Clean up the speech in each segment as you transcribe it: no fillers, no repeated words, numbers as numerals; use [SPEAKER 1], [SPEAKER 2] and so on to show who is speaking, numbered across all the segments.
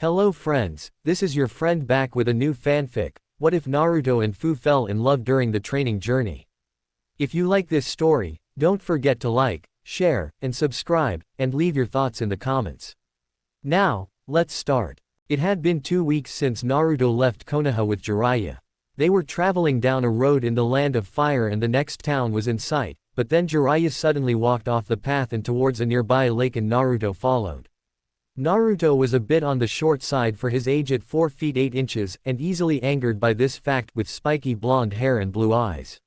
[SPEAKER 1] Hello friends, this is your friend back with a new fanfic. What if Naruto and Fuu fell in love during the training journey? If you like this story, don't forget to like, share, and subscribe, and leave your thoughts in the comments. Now, let's start. It had been 2 weeks since Naruto left Konoha with Jiraiya. They were traveling down a road in the land of fire and the next town was in sight, but then Jiraiya suddenly walked off the path and towards a nearby lake and Naruto followed. Naruto was a bit on the short side for his age at 4 feet 8 inches and easily angered by this fact with spiky blonde hair and blue eyes.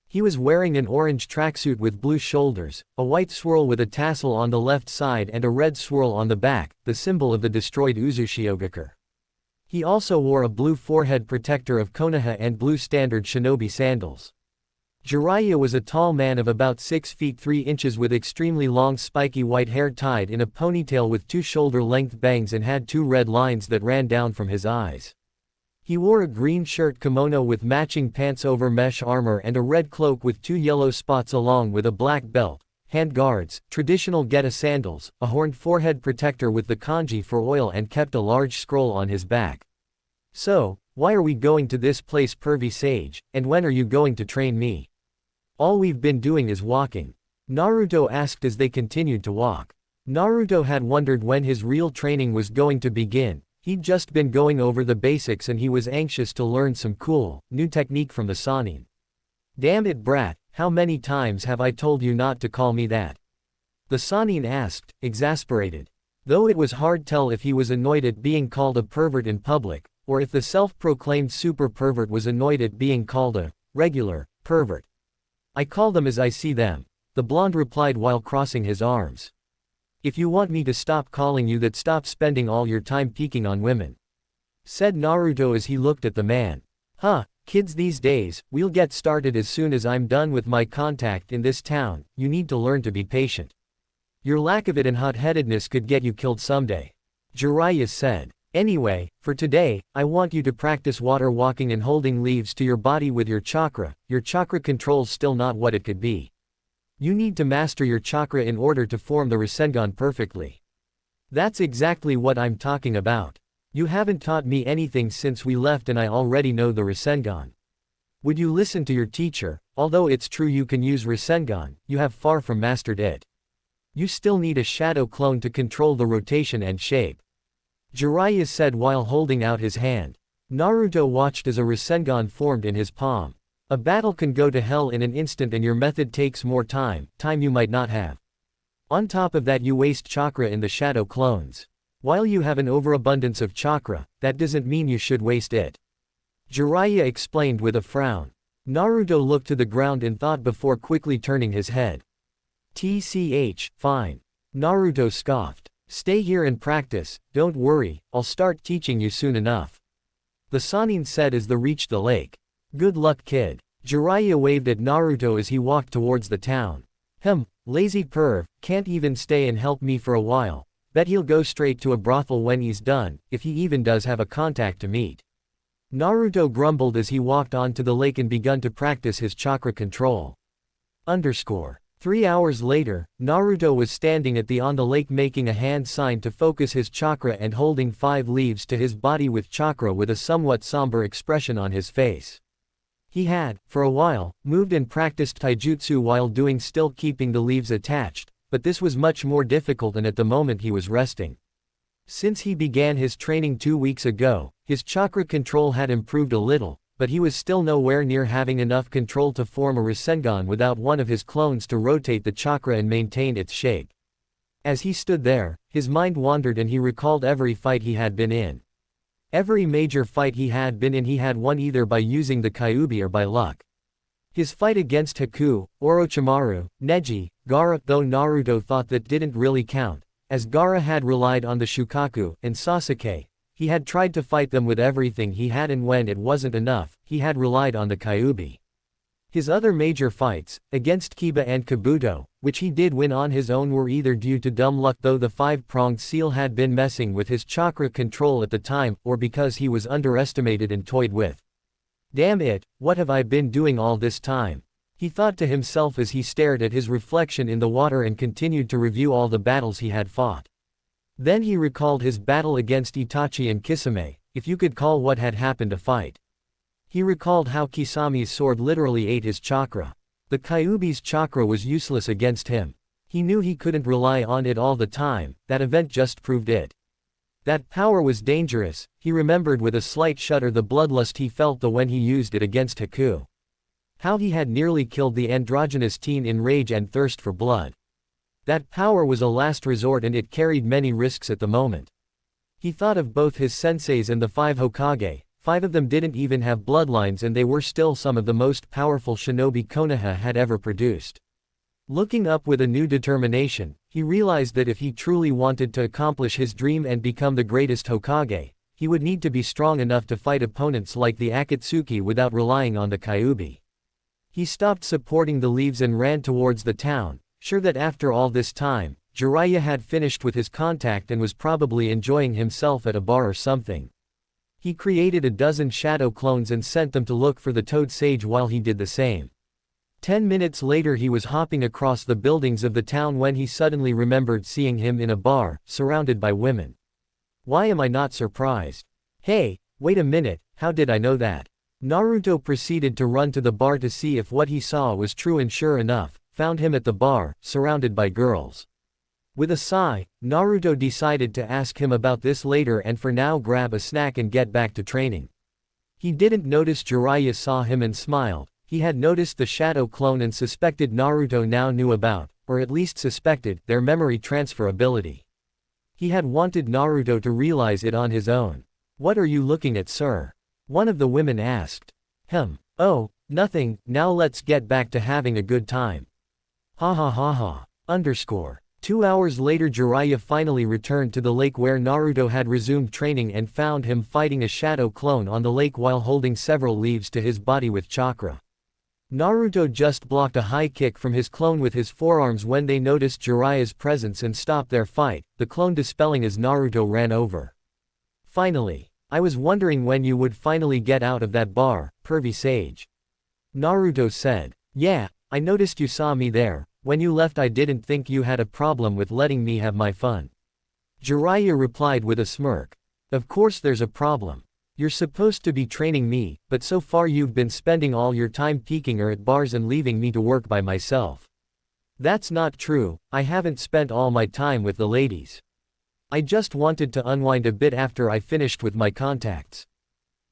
[SPEAKER 1] He was wearing an orange tracksuit with blue shoulders, a white swirl with a tassel on the left side and a red swirl on the back, the symbol of the destroyed Uzushiogakure. He also wore a blue forehead protector of Konoha and blue standard shinobi sandals. Jiraiya was a tall man of about 6 feet 3 inches with extremely long spiky white hair tied in a ponytail with 2 shoulder-length bangs and had 2 red lines that ran down from his eyes. He wore a green shirt kimono with matching pants over mesh armor and a red cloak with 2 yellow spots along with a black belt, hand guards, traditional geta sandals, a horned forehead protector with the kanji for oil and kept a large scroll on his back. So, why are we going to this place, pervy sage, and when are you going to train me? All we've been doing is walking. Naruto asked as they continued to walk. Naruto had wondered when his real training was going to begin. He'd just been going over the basics and he was anxious to learn some cool, new technique from the Sannin. Damn it brat, how many times have I told you not to call me that? The Sannin asked, exasperated. Though it was hard tell if he was annoyed at being called a pervert in public, or if the self-proclaimed super pervert was annoyed at being called a regular pervert. I call them as I see them, the blonde replied while crossing his arms. If you want me to stop calling you that, stop spending all your time peeking on women, said Naruto as he looked at the man. Huh, kids these days, we'll get started as soon as I'm done with my contact in this town. You need to learn to be patient. Your lack of it and hot-headedness could get you killed someday, Jiraiya said. Anyway, for today, I want you to practice water walking and holding leaves to your body with your chakra. Your chakra control's still not what it could be. You need to master your chakra in order to form the Rasengan perfectly. That's exactly what I'm talking about. You haven't taught me anything since we left and I already know the Rasengan. Would you listen to your teacher? Although it's true you can use Rasengan, you have far from mastered it. You still need a shadow clone to control the rotation and shape, Jiraiya said while holding out his hand. Naruto watched as a Rasengan formed in his palm. A battle can go to hell in an instant and your method takes more time you might not have. On top of that you waste chakra in the shadow clones. While you have an overabundance of chakra, that doesn't mean you should waste it, Jiraiya explained with a frown. Naruto looked to the ground in thought before quickly turning his head. Tch, fine. Naruto scoffed. Stay here and practice, don't worry, I'll start teaching you soon enough, the Sannin said as they reached the lake. Good luck kid. Jiraiya waved at Naruto as he walked towards the town. Lazy perv, can't even stay and help me for a while. Bet he'll go straight to a brothel when he's done, if he even does have a contact to meet. Naruto grumbled as he walked onto the lake and begun to practice his chakra control. 3 hours later, Naruto was standing on the lake making a hand sign to focus his chakra and holding 5 leaves to his body with chakra with a somewhat somber expression on his face. He had, for a while, moved and practiced taijutsu while doing still keeping the leaves attached, but this was much more difficult and at the moment he was resting. Since he began his training 2 weeks ago, his chakra control had improved a little, but he was still nowhere near having enough control to form a Rasengan without one of his clones to rotate the chakra and maintain its shape. As he stood there, his mind wandered and he recalled every fight he had been in. Every major fight he had been in he had won either by using the Kyuubi or by luck. His fight against Haku, Orochimaru, Neji, Gaara, though Naruto thought that didn't really count, as Gaara had relied on the Shukaku, and Sasuke. He had tried to fight them with everything he had and when it wasn't enough, he had relied on the Kyuubi. His other major fights, against Kiba and Kabuto, which he did win on his own, were either due to dumb luck though the 5-pronged seal had been messing with his chakra control at the time, or because he was underestimated and toyed with. Damn it, what have I been doing all this time? He thought to himself as he stared at his reflection in the water and continued to review all the battles he had fought. Then he recalled his battle against Itachi and Kisame, if you could call what had happened a fight. He recalled how Kisami's sword literally ate his chakra. The Kyuubi's chakra was useless against him. He knew he couldn't rely on it all the time, that event just proved it. That power was dangerous. He remembered with a slight shudder the bloodlust he felt when he used it against Haku. How he had nearly killed the androgynous teen in rage and thirst for blood. That power was a last resort and it carried many risks at the moment. He thought of both his senseis and the 5 Hokage. 5 of them didn't even have bloodlines and they were still some of the most powerful shinobi Konoha had ever produced. Looking up with a new determination, he realized that if he truly wanted to accomplish his dream and become the greatest Hokage, he would need to be strong enough to fight opponents like the Akatsuki without relying on the Kyuubi. He stopped supporting the leaves and ran towards the town, sure that after all this time, Jiraiya had finished with his contact and was probably enjoying himself at a bar or something. He created a dozen shadow clones and sent them to look for the Toad Sage while he did the same. 10 minutes later he was hopping across the buildings of the town when he suddenly remembered seeing him in a bar, surrounded by women. Why am I not surprised? Hey, wait a minute, how did I know that? Naruto proceeded to run to the bar to see if what he saw was true and sure enough, found him at the bar, surrounded by girls. With a sigh, Naruto decided to ask him about this later and for now grab a snack and get back to training. He didn't notice Jiraiya saw him and smiled. He had noticed the shadow clone and suspected Naruto now knew about, or at least suspected, their memory transfer ability. He had wanted Naruto to realize it on his own. What are you looking at, sir? One of the women asked. Oh, nothing, now let's get back to having a good time. Ha ha ha ha. 2 hours later Jiraiya finally returned to the lake where Naruto had resumed training and found him fighting a shadow clone on the lake while holding several leaves to his body with chakra. Naruto just blocked a high kick from his clone with his forearms when they noticed Jiraiya's presence and stopped their fight, the clone dispelling as Naruto ran over. Finally. I was wondering when you would finally get out of that bar, pervy sage. Naruto said. Yeah, I noticed you saw me there. When you left I didn't think you had a problem with letting me have my fun. Jiraiya replied with a smirk. Of course there's a problem. You're supposed to be training me, but so far you've been spending all your time peeking at bars and leaving me to work by myself. That's not true, I haven't spent all my time with the ladies. I just wanted to unwind a bit after I finished with my contacts.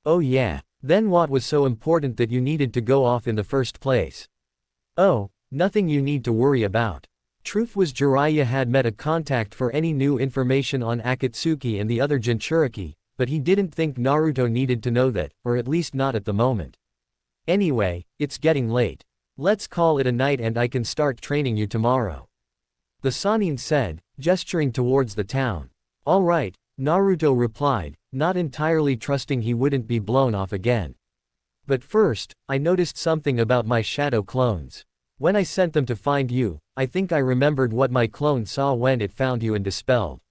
[SPEAKER 1] Oh yeah, then what was so important that you needed to go off in the first place? Oh, nothing you need to worry about. Truth was Jiraiya had met a contact for any new information on Akatsuki and the other Jinchuriki, but he didn't think Naruto needed to know that, or at least not at the moment. Anyway, it's getting late. Let's call it a night and I can start training you tomorrow. The Sannin said, gesturing towards the town. All right, Naruto replied, not entirely trusting he wouldn't be blown off again. But first, I noticed something about my shadow clones. When I sent them to find you, I think I remembered what my clone saw when it found you and dispelled.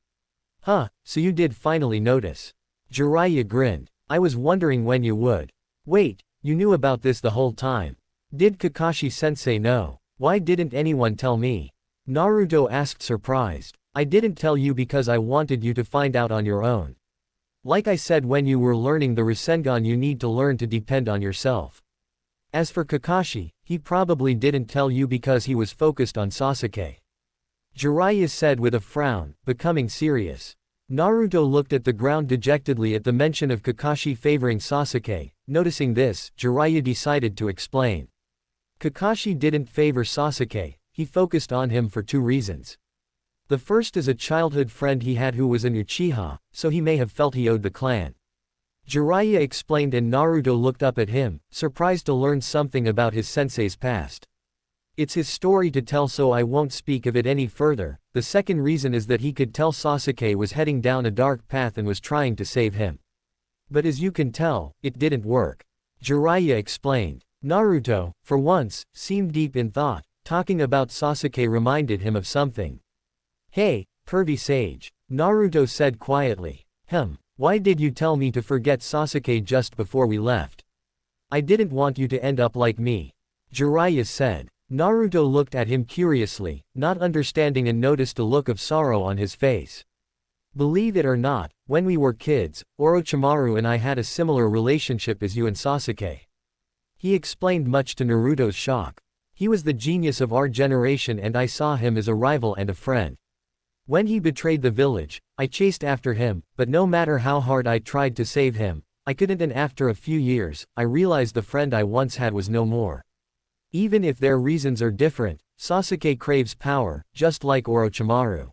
[SPEAKER 1] Huh, so you did finally notice. Jiraiya grinned. I was wondering when you would. Wait, you knew about this the whole time. Did Kakashi-sensei know? Why didn't anyone tell me? Naruto asked surprised. I didn't tell you because I wanted you to find out on your own. Like I said when you were learning the Rasengan, you need to learn to depend on yourself. As for Kakashi, he probably didn't tell you because he was focused on Sasuke. Jiraiya said with a frown, becoming serious. Naruto looked at the ground dejectedly at the mention of Kakashi favoring Sasuke. Noticing this, Jiraiya decided to explain. Kakashi didn't favor Sasuke, he focused on him for 2 reasons. The first is a childhood friend he had who was an Uchiha, so he may have felt he owed the clan. Jiraiya explained and Naruto looked up at him, surprised to learn something about his sensei's past. It's his story to tell so I won't speak of it any further. The second reason is that he could tell Sasuke was heading down a dark path and was trying to save him. But as you can tell, it didn't work. Jiraiya explained. Naruto, for once, seemed deep in thought. Talking about Sasuke reminded him of something. Hey, pervy sage. Naruto said quietly. Why did you tell me to forget Sasuke just before we left? I didn't want you to end up like me. Jiraiya said. Naruto looked at him curiously, not understanding and noticed a look of sorrow on his face. Believe it or not, when we were kids, Orochimaru and I had a similar relationship as you and Sasuke. He explained, much to Naruto's shock. He was the genius of our generation and I saw him as a rival and a friend. When he betrayed the village, I chased after him, but no matter how hard I tried to save him, I couldn't, and after a few years, I realized the friend I once had was no more. Even if their reasons are different, Sasuke craves power, just like Orochimaru.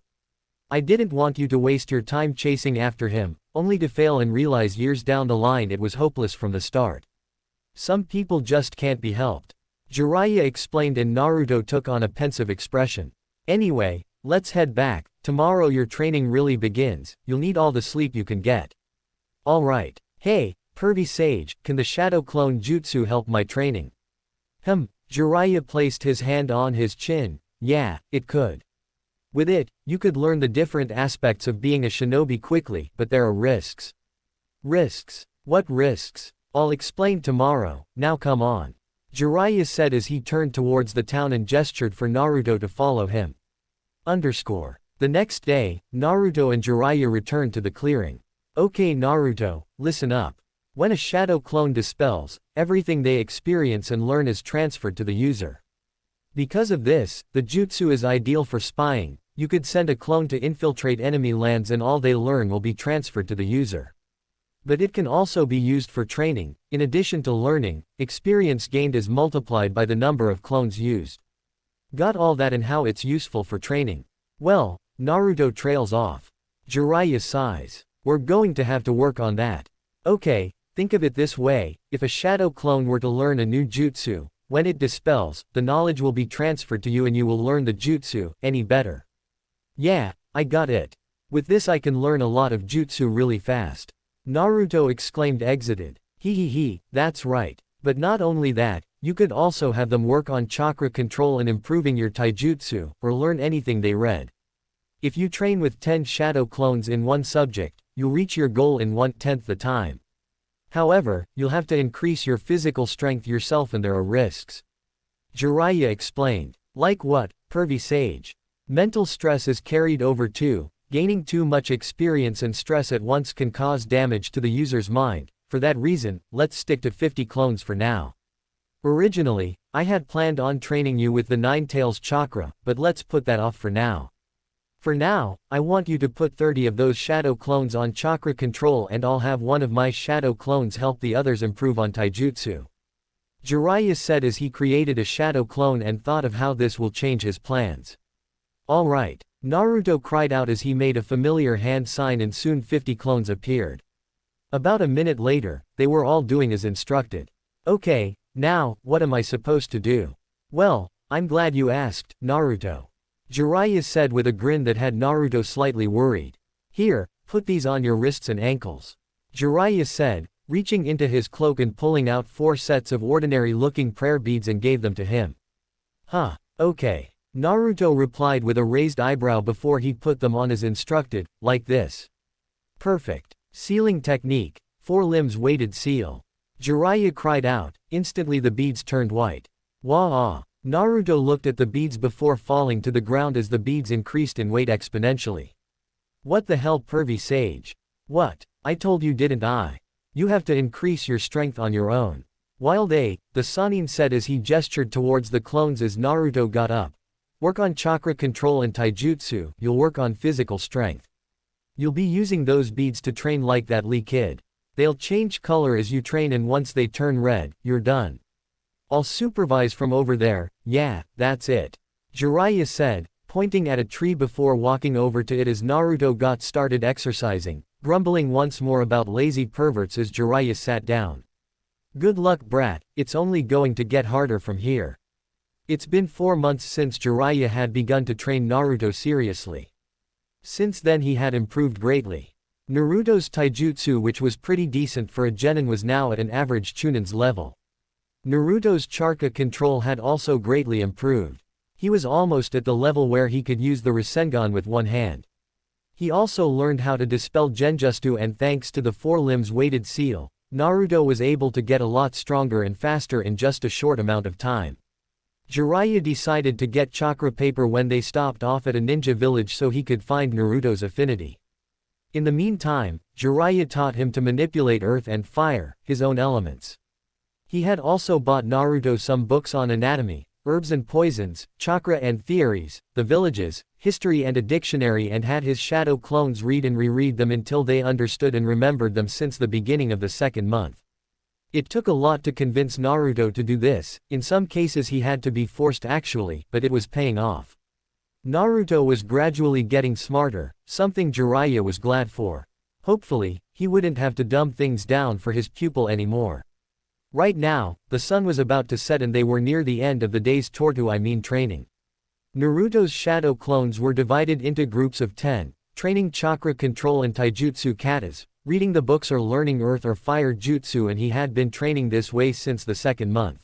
[SPEAKER 1] I didn't want you to waste your time chasing after him, only to fail and realize years down the line it was hopeless from the start. Some people just can't be helped. Jiraiya explained and Naruto took on a pensive expression. Anyway, let's head back, tomorrow your training really begins, you'll need all the sleep you can get. Alright. Hey, pervy sage, can the shadow clone jutsu help my training? Jiraiya placed his hand on his chin. Yeah, it could. With it, you could learn the different aspects of being a shinobi quickly, but there are risks. Risks? What risks? I'll explain tomorrow, now come on. Jiraiya said as he turned towards the town and gestured for Naruto to follow him. The next day, Naruto and Jiraiya returned to the clearing. Okay Naruto, listen up. When a shadow clone dispels, everything they experience and learn is transferred to the user. Because of this, the jutsu is ideal for spying. You could send a clone to infiltrate enemy lands and all they learn will be transferred to the user. But it can also be used for training. In addition to learning, experience gained is multiplied by the number of clones used. Got all that and how it's useful for training? Well, Naruto trails off. Jiraiya sighs. We're going to have to work on that. Okay, think of it this way, if a shadow clone were to learn a new jutsu, when it dispels, the knowledge will be transferred to you and you will learn the jutsu any better. Yeah, I got it. With this I can learn a lot of jutsu really fast. Naruto exclaimed exited. That's right. But not only that, you could also have them work on chakra control and improving your taijutsu, or learn anything they read. If you train with 10 shadow clones in one subject, you'll reach your goal in 1/10 the time. However, you'll have to increase your physical strength yourself and there are risks. Jiraiya explained. Like what, pervy sage? Mental stress is carried over too. Gaining too much experience and stress at once can cause damage to the user's mind. For that reason, let's stick to 50 clones for now. Originally, I had planned on training you with the Nine Tails chakra, but let's put that off for now. For now, I want you to put 30 of those shadow clones on chakra control and I'll have one of my shadow clones help the others improve on taijutsu. Jiraiya said as he created a shadow clone and thought of how this will change his plans. Alright. Naruto cried out as he made a familiar hand sign and soon 50 clones appeared. About a minute later, they were all doing as instructed. Okay, now, what am I supposed to do? Well, I'm glad you asked, Naruto. Jiraiya said with a grin that had Naruto slightly worried. Here, put these on your wrists and ankles. Jiraiya said, reaching into his cloak and pulling out 4 sets of ordinary-looking prayer beads and gave them to him. Huh, okay. Naruto replied with a raised eyebrow before he put them on as instructed, like this. Perfect. Sealing technique. 4 limbs weighted seal. Jiraiya cried out, instantly the beads turned white. Wah-ah. Naruto looked at the beads before falling to the ground as the beads increased in weight exponentially. What the hell, pervy sage? What? I told you, didn't I? You have to increase your strength on your own. While the Sannin said as he gestured towards the clones as Naruto got up. Work on chakra control and taijutsu, you'll work on physical strength. You'll be using those beads to train like that Lee kid. They'll change color as you train and once they turn red, you're done. I'll supervise from over there, yeah, that's it. Jiraiya said, pointing at a tree before walking over to it as Naruto got started exercising, grumbling once more about lazy perverts as Jiraiya sat down. Good luck, brat, it's only going to get harder from here. It's been 4 months since Jiraiya had begun to train Naruto seriously. Since then he had improved greatly. Naruto's taijutsu, which was pretty decent for a genin, was now at an average chunin's level. Naruto's chakra control had also greatly improved. He was almost at the level where he could use the Rasengan with one hand. He also learned how to dispel genjutsu and thanks to the 4 limbs weighted seal, Naruto was able to get a lot stronger and faster in just a short amount of time. Jiraiya decided to get chakra paper when they stopped off at a ninja village so he could find Naruto's affinity. In the meantime, Jiraiya taught him to manipulate earth and fire, his own elements. He had also bought Naruto some books on anatomy, herbs and poisons, chakra and theories, the villages, history and a dictionary, and had his shadow clones read and reread them until they understood and remembered them since the beginning of the second month. It took a lot to convince Naruto to do this, in some cases he had to be forced actually, but it was paying off. Naruto was gradually getting smarter, something Jiraiya was glad for. Hopefully, he wouldn't have to dumb things down for his pupil anymore. Right now, the sun was about to set and they were near the end of the day's training. Naruto's shadow clones were divided into groups of 10, training chakra control and taijutsu katas, reading the books or learning earth or fire jutsu, and he had been training this way since the second month.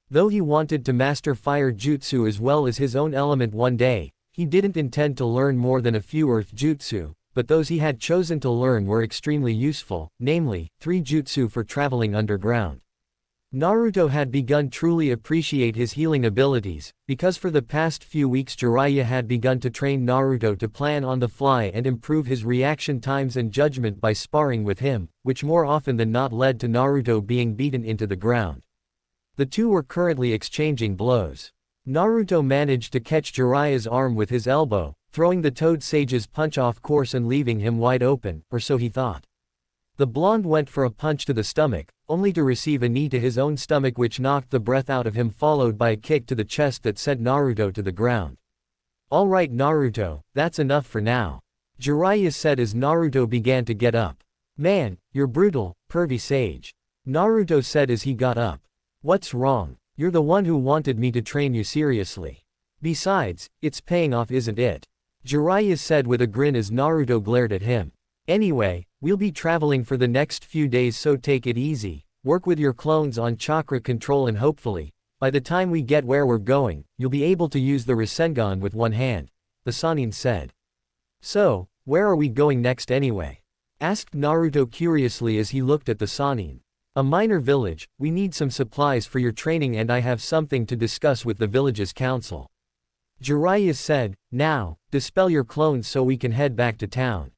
[SPEAKER 1] Though he wanted to master fire jutsu as well as his own element one day, he didn't intend to learn more than a few earth jutsu, but those he had chosen to learn were extremely useful, namely, 3 jutsu for traveling underground. Naruto had begun truly appreciate his healing abilities, because for the past few weeks Jiraiya had begun to train Naruto to plan on the fly and improve his reaction times and judgment by sparring with him, which more often than not led to Naruto being beaten into the ground. The two were currently exchanging blows. Naruto managed to catch Jiraiya's arm with his elbow, throwing the Toad Sage's punch off course and leaving him wide open, or so he thought. The blonde went for a punch to the stomach, only to receive a knee to his own stomach which knocked the breath out of him, followed by a kick to the chest that sent Naruto to the ground. "Alright Naruto, that's enough for now," Jiraiya said as Naruto began to get up. "Man, you're brutal, pervy sage," Naruto said as he got up. "What's wrong? You're the one who wanted me to train you seriously. Besides, it's paying off, isn't it?" Jiraiya said with a grin as Naruto glared at him. "Anyway, we'll be traveling for the next few days, so take it easy, work with your clones on chakra control, and hopefully, by the time we get where we're going, you'll be able to use the Rasengan with one hand," the Sannin said. "So, where are we going next anyway?" asked Naruto curiously as he looked at the Sannin. "A minor village, we need some supplies for your training and I have something to discuss with the village's council." Jiraiya said, "Now, dispel your clones so we can head back to town."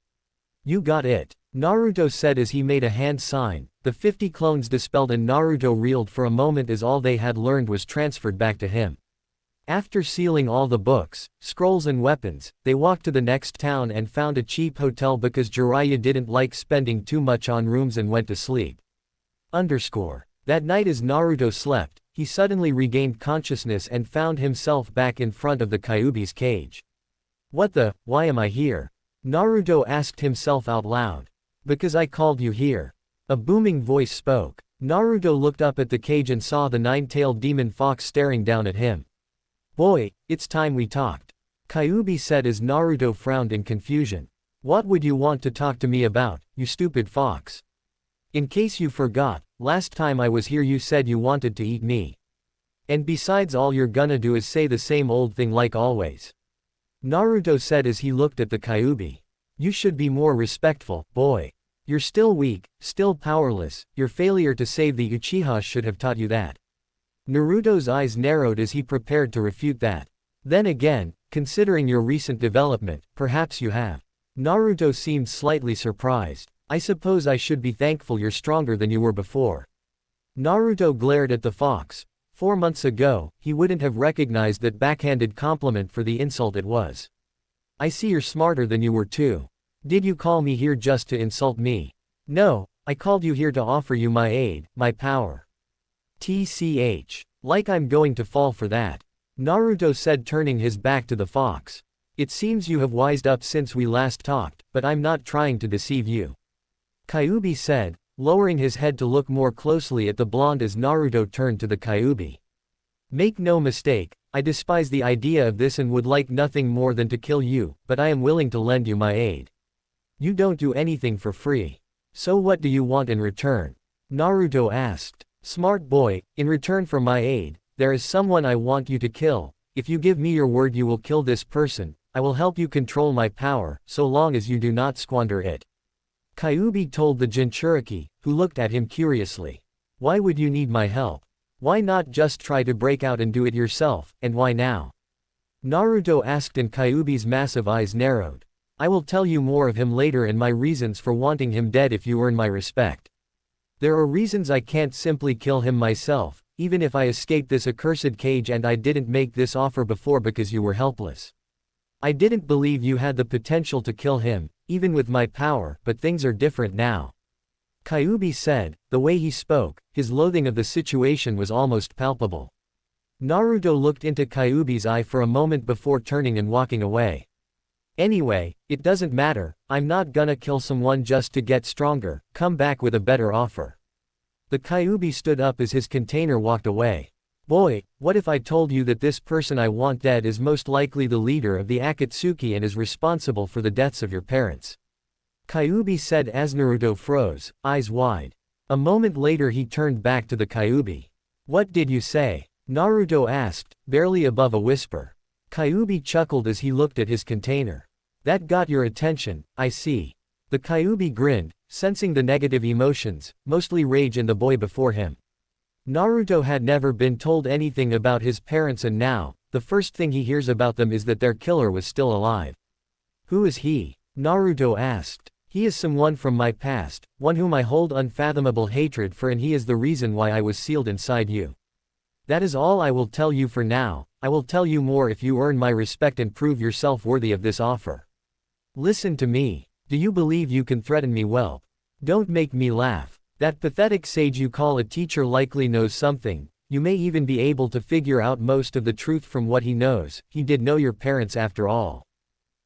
[SPEAKER 1] "You got it," Naruto said as he made a hand sign. The 50 clones dispelled and Naruto reeled for a moment as all they had learned was transferred back to him. After sealing all the books, scrolls and weapons, they walked to the next town and found a cheap hotel because Jiraiya didn't like spending too much on rooms and went to sleep. That night as Naruto slept, he suddenly regained consciousness and found himself back in front of the Kyuubi's cage. Why am I here?" Naruto asked himself out loud. "Because I called you here," a booming voice spoke. Naruto looked up at the cage and saw the 9-tailed demon fox staring down at him. "Boy, it's time we talked," Kyuubi said as Naruto frowned in confusion. "What would you want to talk to me about, you stupid fox? In case you forgot, last time I was here you said you wanted to eat me. And besides, all you're gonna do is say the same old thing like always," Naruto said as he looked at the Kyuubi. "You should be more respectful, boy. You're still weak, still powerless, your failure to save the Uchihas should have taught you that." Naruto's eyes narrowed as he prepared to refute that. "Then again, considering your recent development, perhaps you have." Naruto seemed slightly surprised. "I suppose I should be thankful you're stronger than you were before." Naruto glared at the fox. 4 months ago, he wouldn't have recognized that backhanded compliment for the insult it was. "I see you're smarter than you were too. Did you call me here just to insult me?" "No, I called you here to offer you my aid, my power." "TCH. Like I'm going to fall for that," Naruto said, turning his back to the fox. "It seems you have wised up since we last talked, but I'm not trying to deceive you," Kyuubi said, lowering his head to look more closely at the blonde as Naruto turned to the Kyuubi. "Make no mistake, I despise the idea of this and would like nothing more than to kill you, but I am willing to lend you my aid. You don't do anything for free. So what do you want in return?" Naruto asked. "Smart boy, in return for my aid, there is someone I want you to kill. If you give me your word you will kill this person, I will help you control my power, so long as you do not squander it," Kyuubi told the Jinchuriki, who looked at him curiously. "Why would you need my help? Why not just try to break out and do it yourself, and why now?" Naruto asked and Kyuubi's massive eyes narrowed. I will tell you more of him later and my reasons for wanting him dead if you earn my respect. There are reasons I can't simply kill him myself, even if I escaped this accursed cage, and I didn't make this offer before because you were helpless. I didn't believe you had the potential to kill him, even with my power, but things are different now. Kyuubi said. The way he spoke, his loathing of the situation was almost palpable. Naruto looked into Kyuubi's eye for a moment before turning and walking away. Anyway, it doesn't matter, I'm not gonna kill someone just to get stronger, come back with a better offer. The Kyuubi stood up as his container walked away. Boy, what if I told you that this person I want dead is most likely the leader of the Akatsuki and is responsible for the deaths of your parents? Kyuubi said as Naruto froze, eyes wide. A moment later he turned back to the Kyuubi. What did you say? Naruto asked, barely above a whisper. Kyuubi chuckled as he looked at his container. That got your attention, I see. The Kyuubi grinned, sensing the negative emotions, mostly rage in the boy before him. Naruto had never been told anything about his parents, and now, the first thing he hears about them is that their killer was still alive. Who is he? Naruto asked. He is someone from my past, one whom I hold unfathomable hatred for, and he is the reason why I was sealed inside you. That is all I will tell you for now. I will tell you more if you earn my respect and prove yourself worthy of this offer. Listen to me. Do you believe you can threaten me? Well, don't make me laugh. That pathetic sage you call a teacher likely knows something. You may even be able to figure out most of the truth from what he knows. He did know your parents after all.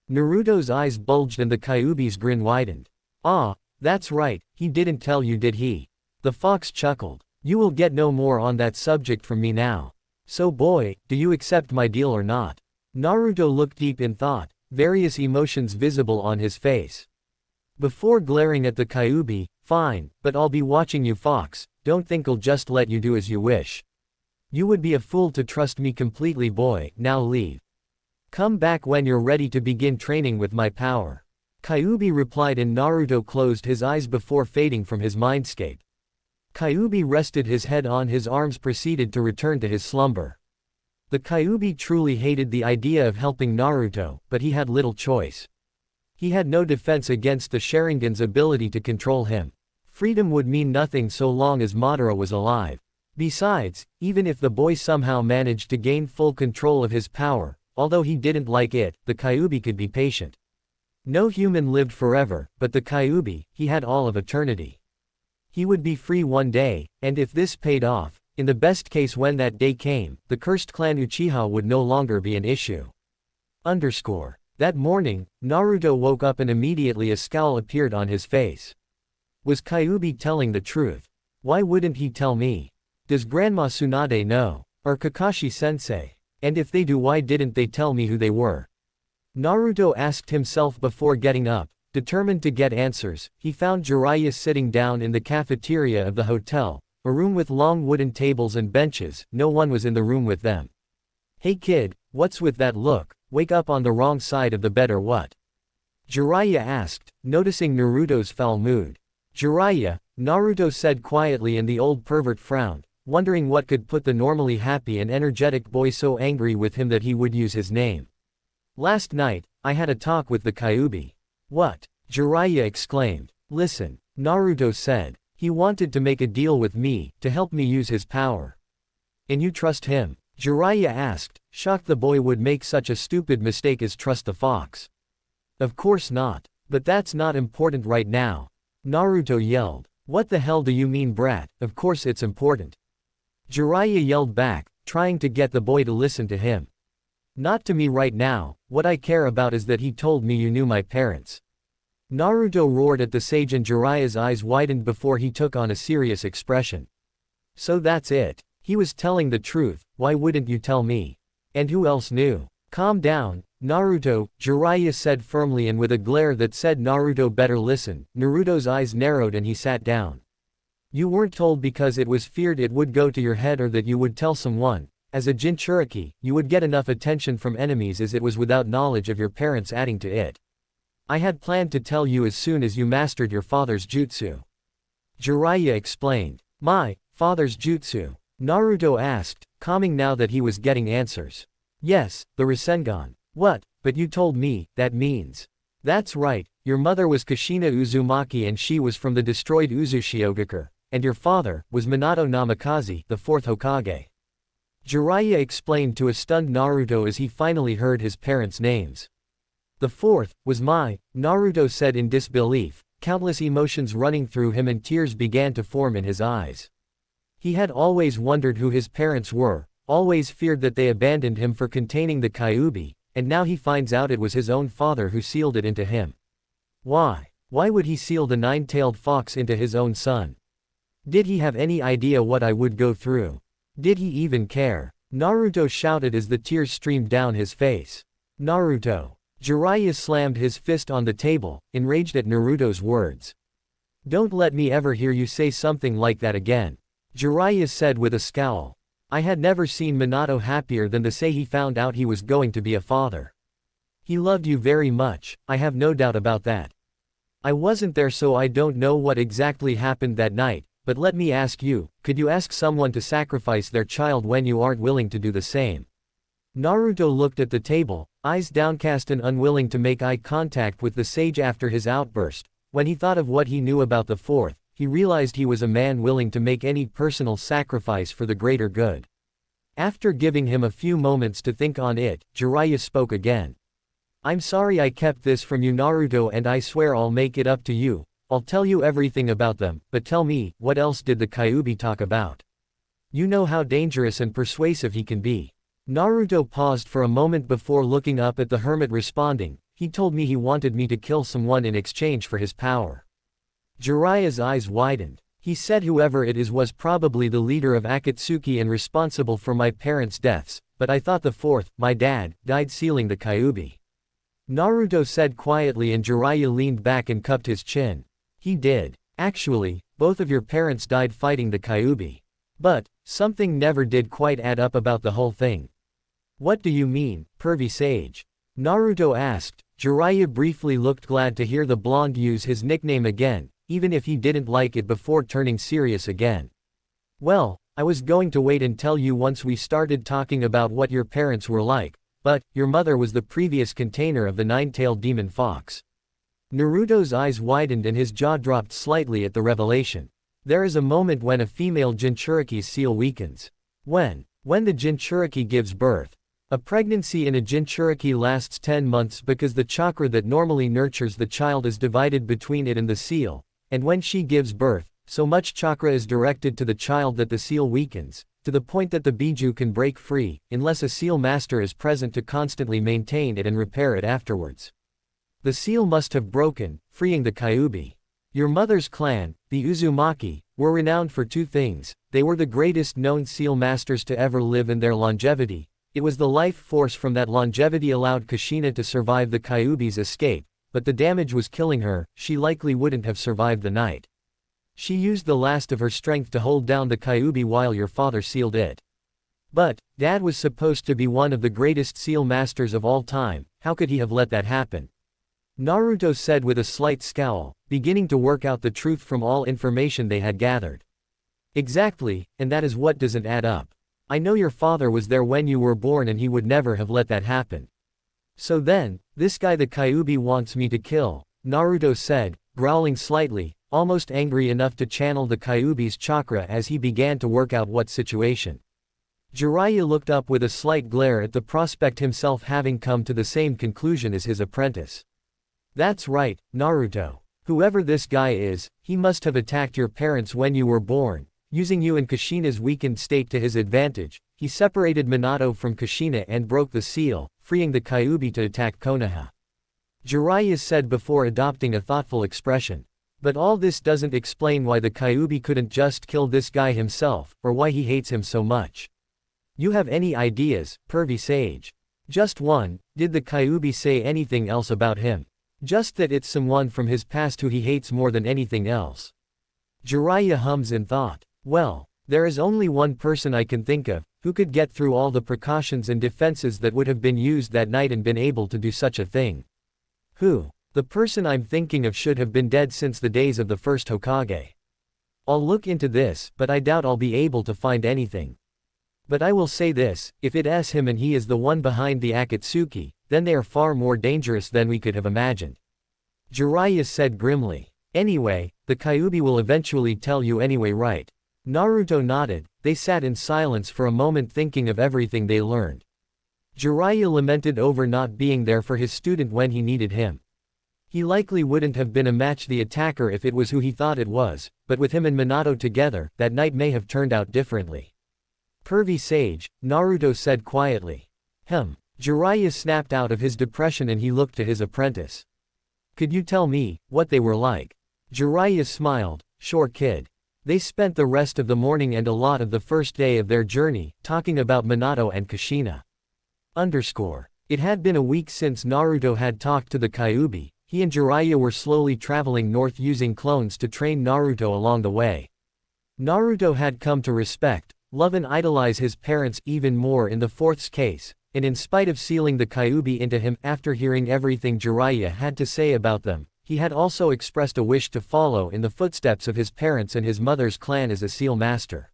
[SPEAKER 1] Naruto's eyes bulged and the Kyuubi's grin widened. Ah, that's right, he didn't tell you, did he? The fox chuckled. You will get no more on that subject from me now. So boy, do you accept my deal or not? Naruto looked deep in thought, various emotions visible on his face. Before glaring at the Kyuubi, fine, but I'll be watching you, fox, don't think I'll just let you do as you wish. You would be a fool to trust me completely, boy, now leave. Come back when you're ready to begin training with my power. Kyuubi replied, and Naruto closed his eyes before fading from his mindscape. Kyuubi rested his head on his arms, proceeded to return to his slumber. The Kyuubi truly hated the idea of helping Naruto, but he had little choice. He had no defense against the Sharingan's ability to control him. Freedom would mean nothing so long as Madara was alive. Besides, even if the boy somehow managed to gain full control of his power, although he didn't like it, the Kyuubi could be patient. No human lived forever, but the Kyuubi, he had all of eternity. He would be free one day, and if this paid off, in the best case when that day came, the cursed clan Uchiha would no longer be an issue. That morning, Naruto woke up and immediately a scowl appeared on his face. Was Kyuubi telling the truth? Why wouldn't he tell me? Does Grandma Tsunade know? Or Kakashi-sensei? And if they do, why didn't they tell me who they were? Naruto asked himself before getting up. Determined to get answers, he found Jiraiya sitting down in the cafeteria of the hotel, a room with long wooden tables and benches. No one was in the room with them. Hey kid, what's with that look? Wake up on the wrong side of the bed or what? Jiraiya asked, noticing Naruto's foul mood. Jiraiya, Naruto said quietly, and the old pervert frowned, wondering what could put the normally happy and energetic boy so angry with him that he would use his name. Last night, I had a talk with the Kyuubi. What? Jiraiya exclaimed. Listen, Naruto said. He wanted to make a deal with me, to help me use his power. And you trust him? Jiraiya asked, shocked the boy would make such a stupid mistake as trust the fox. Of course not. But that's not important right now. Naruto yelled. What the hell do you mean, brat? Of course it's important. Jiraiya yelled back, trying to get the boy to listen to him. Not to me right now, what I care about is that he told me you knew my parents. Naruto roared at the sage, and Jiraiya's eyes widened before he took on a serious expression. So that's it. He was telling the truth, why wouldn't you tell me? And who else knew? Calm down, Naruto, Jiraiya said firmly, and with a glare that said Naruto better listen. Naruto's eyes narrowed and he sat down. You weren't told because it was feared it would go to your head or that you would tell someone. As a Jinchuriki, you would get enough attention from enemies as it was without knowledge of your parents adding to it. I had planned to tell you as soon as you mastered your father's jutsu. Jiraiya explained. My father's jutsu? Naruto asked, calming now that he was getting answers. Yes, the Rasengan. What? But you told me, that means. That's right, your mother was Kushina Uzumaki and she was from the destroyed Uzushiogakure, and your father was Minato Namikaze, the fourth Hokage. Jiraiya explained to a stunned Naruto as he finally heard his parents' names. The fourth was Naruto said in disbelief, countless emotions running through him and tears began to form in his eyes. He had always wondered who his parents were, always feared that they abandoned him for containing the Kyuubi, and now he finds out it was his own father who sealed it into him. Why? Why would he seal the nine-tailed fox into his own son? Did he have any idea what I would go through? Did he even care? Naruto shouted as the tears streamed down his face. Naruto. Jiraiya slammed his fist on the table, enraged at Naruto's words. Don't let me ever hear you say something like that again. Jiraiya said with a scowl. I had never seen Minato happier than to say he found out he was going to be a father. He loved you very much, I have no doubt about that. I wasn't there so I don't know what exactly happened that night, but let me ask you, could you ask someone to sacrifice their child when you aren't willing to do the same? Naruto looked at the table, eyes downcast and unwilling to make eye contact with the sage after his outburst. When he thought of what he knew about the fourth, he realized he was a man willing to make any personal sacrifice for the greater good. After giving him a few moments to think on it, Jiraiya spoke again. I'm sorry I kept this from you Naruto and I swear I'll make it up to you. I'll tell you everything about them, but tell me, what else did the Kyuubi talk about? You know how dangerous and persuasive he can be. Naruto paused for a moment before looking up at the hermit responding, he told me he wanted me to kill someone in exchange for his power. Jiraiya's eyes widened. He said whoever it is was probably the leader of Akatsuki and responsible for my parents' deaths, but I thought the fourth, my dad, died sealing the Kyuubi. Naruto said quietly and Jiraiya leaned back and cupped his chin. He did. Actually, both of your parents died fighting the Kyuubi. But, something never did quite add up about the whole thing. What do you mean, pervy sage? Naruto asked. Jiraiya briefly looked glad to hear the blonde use his nickname again, even if he didn't like it before turning serious again. Well, I was going to wait and tell you once we started talking about what your parents were like, but, your mother was the previous container of the nine-tailed demon fox. Naruto's eyes widened and his jaw dropped slightly at the revelation. There is a moment when a female Jinchuriki's seal weakens. When the Jinchuriki gives birth. A pregnancy in a Jinchuriki lasts 10 months because the chakra that normally nurtures the child is divided between it and the seal, and when she gives birth, so much chakra is directed to the child that the seal weakens, to the point that the biju can break free, unless a seal master is present to constantly maintain it and repair it afterwards. The seal must have broken, freeing the Kyuubi. Your mother's clan, the Uzumaki, were renowned for two things. They were the greatest known seal masters to ever live and their longevity. It was the life force from that longevity allowed Kushina to survive the Kyuubi's escape, but the damage was killing her, she likely wouldn't have survived the night. She used the last of her strength to hold down the Kyuubi while your father sealed it. But, Dad was supposed to be one of the greatest seal masters of all time, how could he have let that happen? Naruto said with a slight scowl, beginning to work out the truth from all information they had gathered. Exactly, and that is what doesn't add up. I know your father was there when you were born and he would never have let that happen. So then, this guy the Kyuubi wants me to kill, Naruto said, growling slightly, almost angry enough to channel the Kyuubi's chakra as he began to work out what situation. Jiraiya looked up with a slight glare at the prospect himself having come to the same conclusion as his apprentice. That's right, Naruto. Whoever this guy is, he must have attacked your parents when you were born. Using you and Kushina's weakened state to his advantage, he separated Minato from Kushina and broke the seal, freeing the Kyuubi to attack Konoha. Jiraiya said before adopting a thoughtful expression. But all this doesn't explain why the Kyuubi couldn't just kill this guy himself, or why he hates him so much. You have any ideas, pervy sage? Just one, did the Kyuubi say anything else about him? Just that it's someone from his past who he hates more than anything else. Jiraiya hums in thought. Well, there is only one person I can think of, who could get through all the precautions and defenses that would have been used that night and been able to do such a thing. Who? The person I'm thinking of should have been dead since the days of the first Hokage. I'll look into this, but I doubt I'll be able to find anything. But I will say this, if it's him and he is the one behind the Akatsuki, then they are far more dangerous than we could have imagined. Jiraiya said grimly. Anyway, the Kyuubi will eventually tell you anyway, right? Naruto nodded. They sat in silence for a moment thinking of everything they learned. Jiraiya lamented over not being there for his student when he needed him. He likely wouldn't have been a match the attacker if it was who he thought it was, but with him and Minato together, that night may have turned out differently. Pervy sage, Naruto said quietly. Jiraiya snapped out of his depression and he looked to his apprentice. Could you tell me what they were like? Jiraiya smiled. Sure kid. They spent the rest of the morning and a lot of the first day of their journey, talking about Minato and Kushina. It had been a week since Naruto had talked to the Kyuubi. He and Jiraiya were slowly traveling north using clones to train Naruto along the way. Naruto had come to respect, love and idolize his parents even more in the fourth's case, and in spite of sealing the Kyuubi into him after hearing everything Jiraiya had to say about them, he had also expressed a wish to follow in the footsteps of his parents and his mother's clan as a seal master.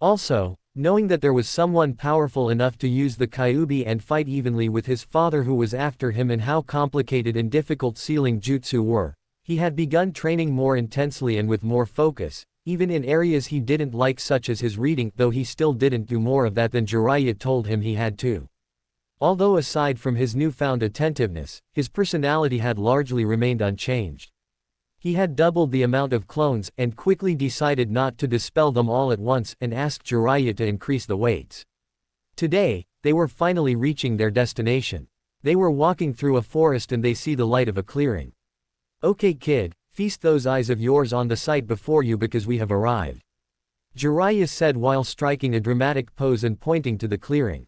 [SPEAKER 1] Also, knowing that there was someone powerful enough to use the Kyuubi and fight evenly with his father who was after him and how complicated and difficult sealing jutsu were, he had begun training more intensely and with more focus, even in areas he didn't like such as his reading, though he still didn't do more of that than Jiraiya told him he had to. Although aside from his newfound attentiveness, his personality had largely remained unchanged. He had doubled the amount of clones and quickly decided not to dispel them all at once and asked Jiraiya to increase the weights. Today, they were finally reaching their destination. They were walking through a forest and they see the light of a clearing. Okay kid, feast those eyes of yours on the sight before you because we have arrived. Jiraiya said while striking a dramatic pose and pointing to the clearing.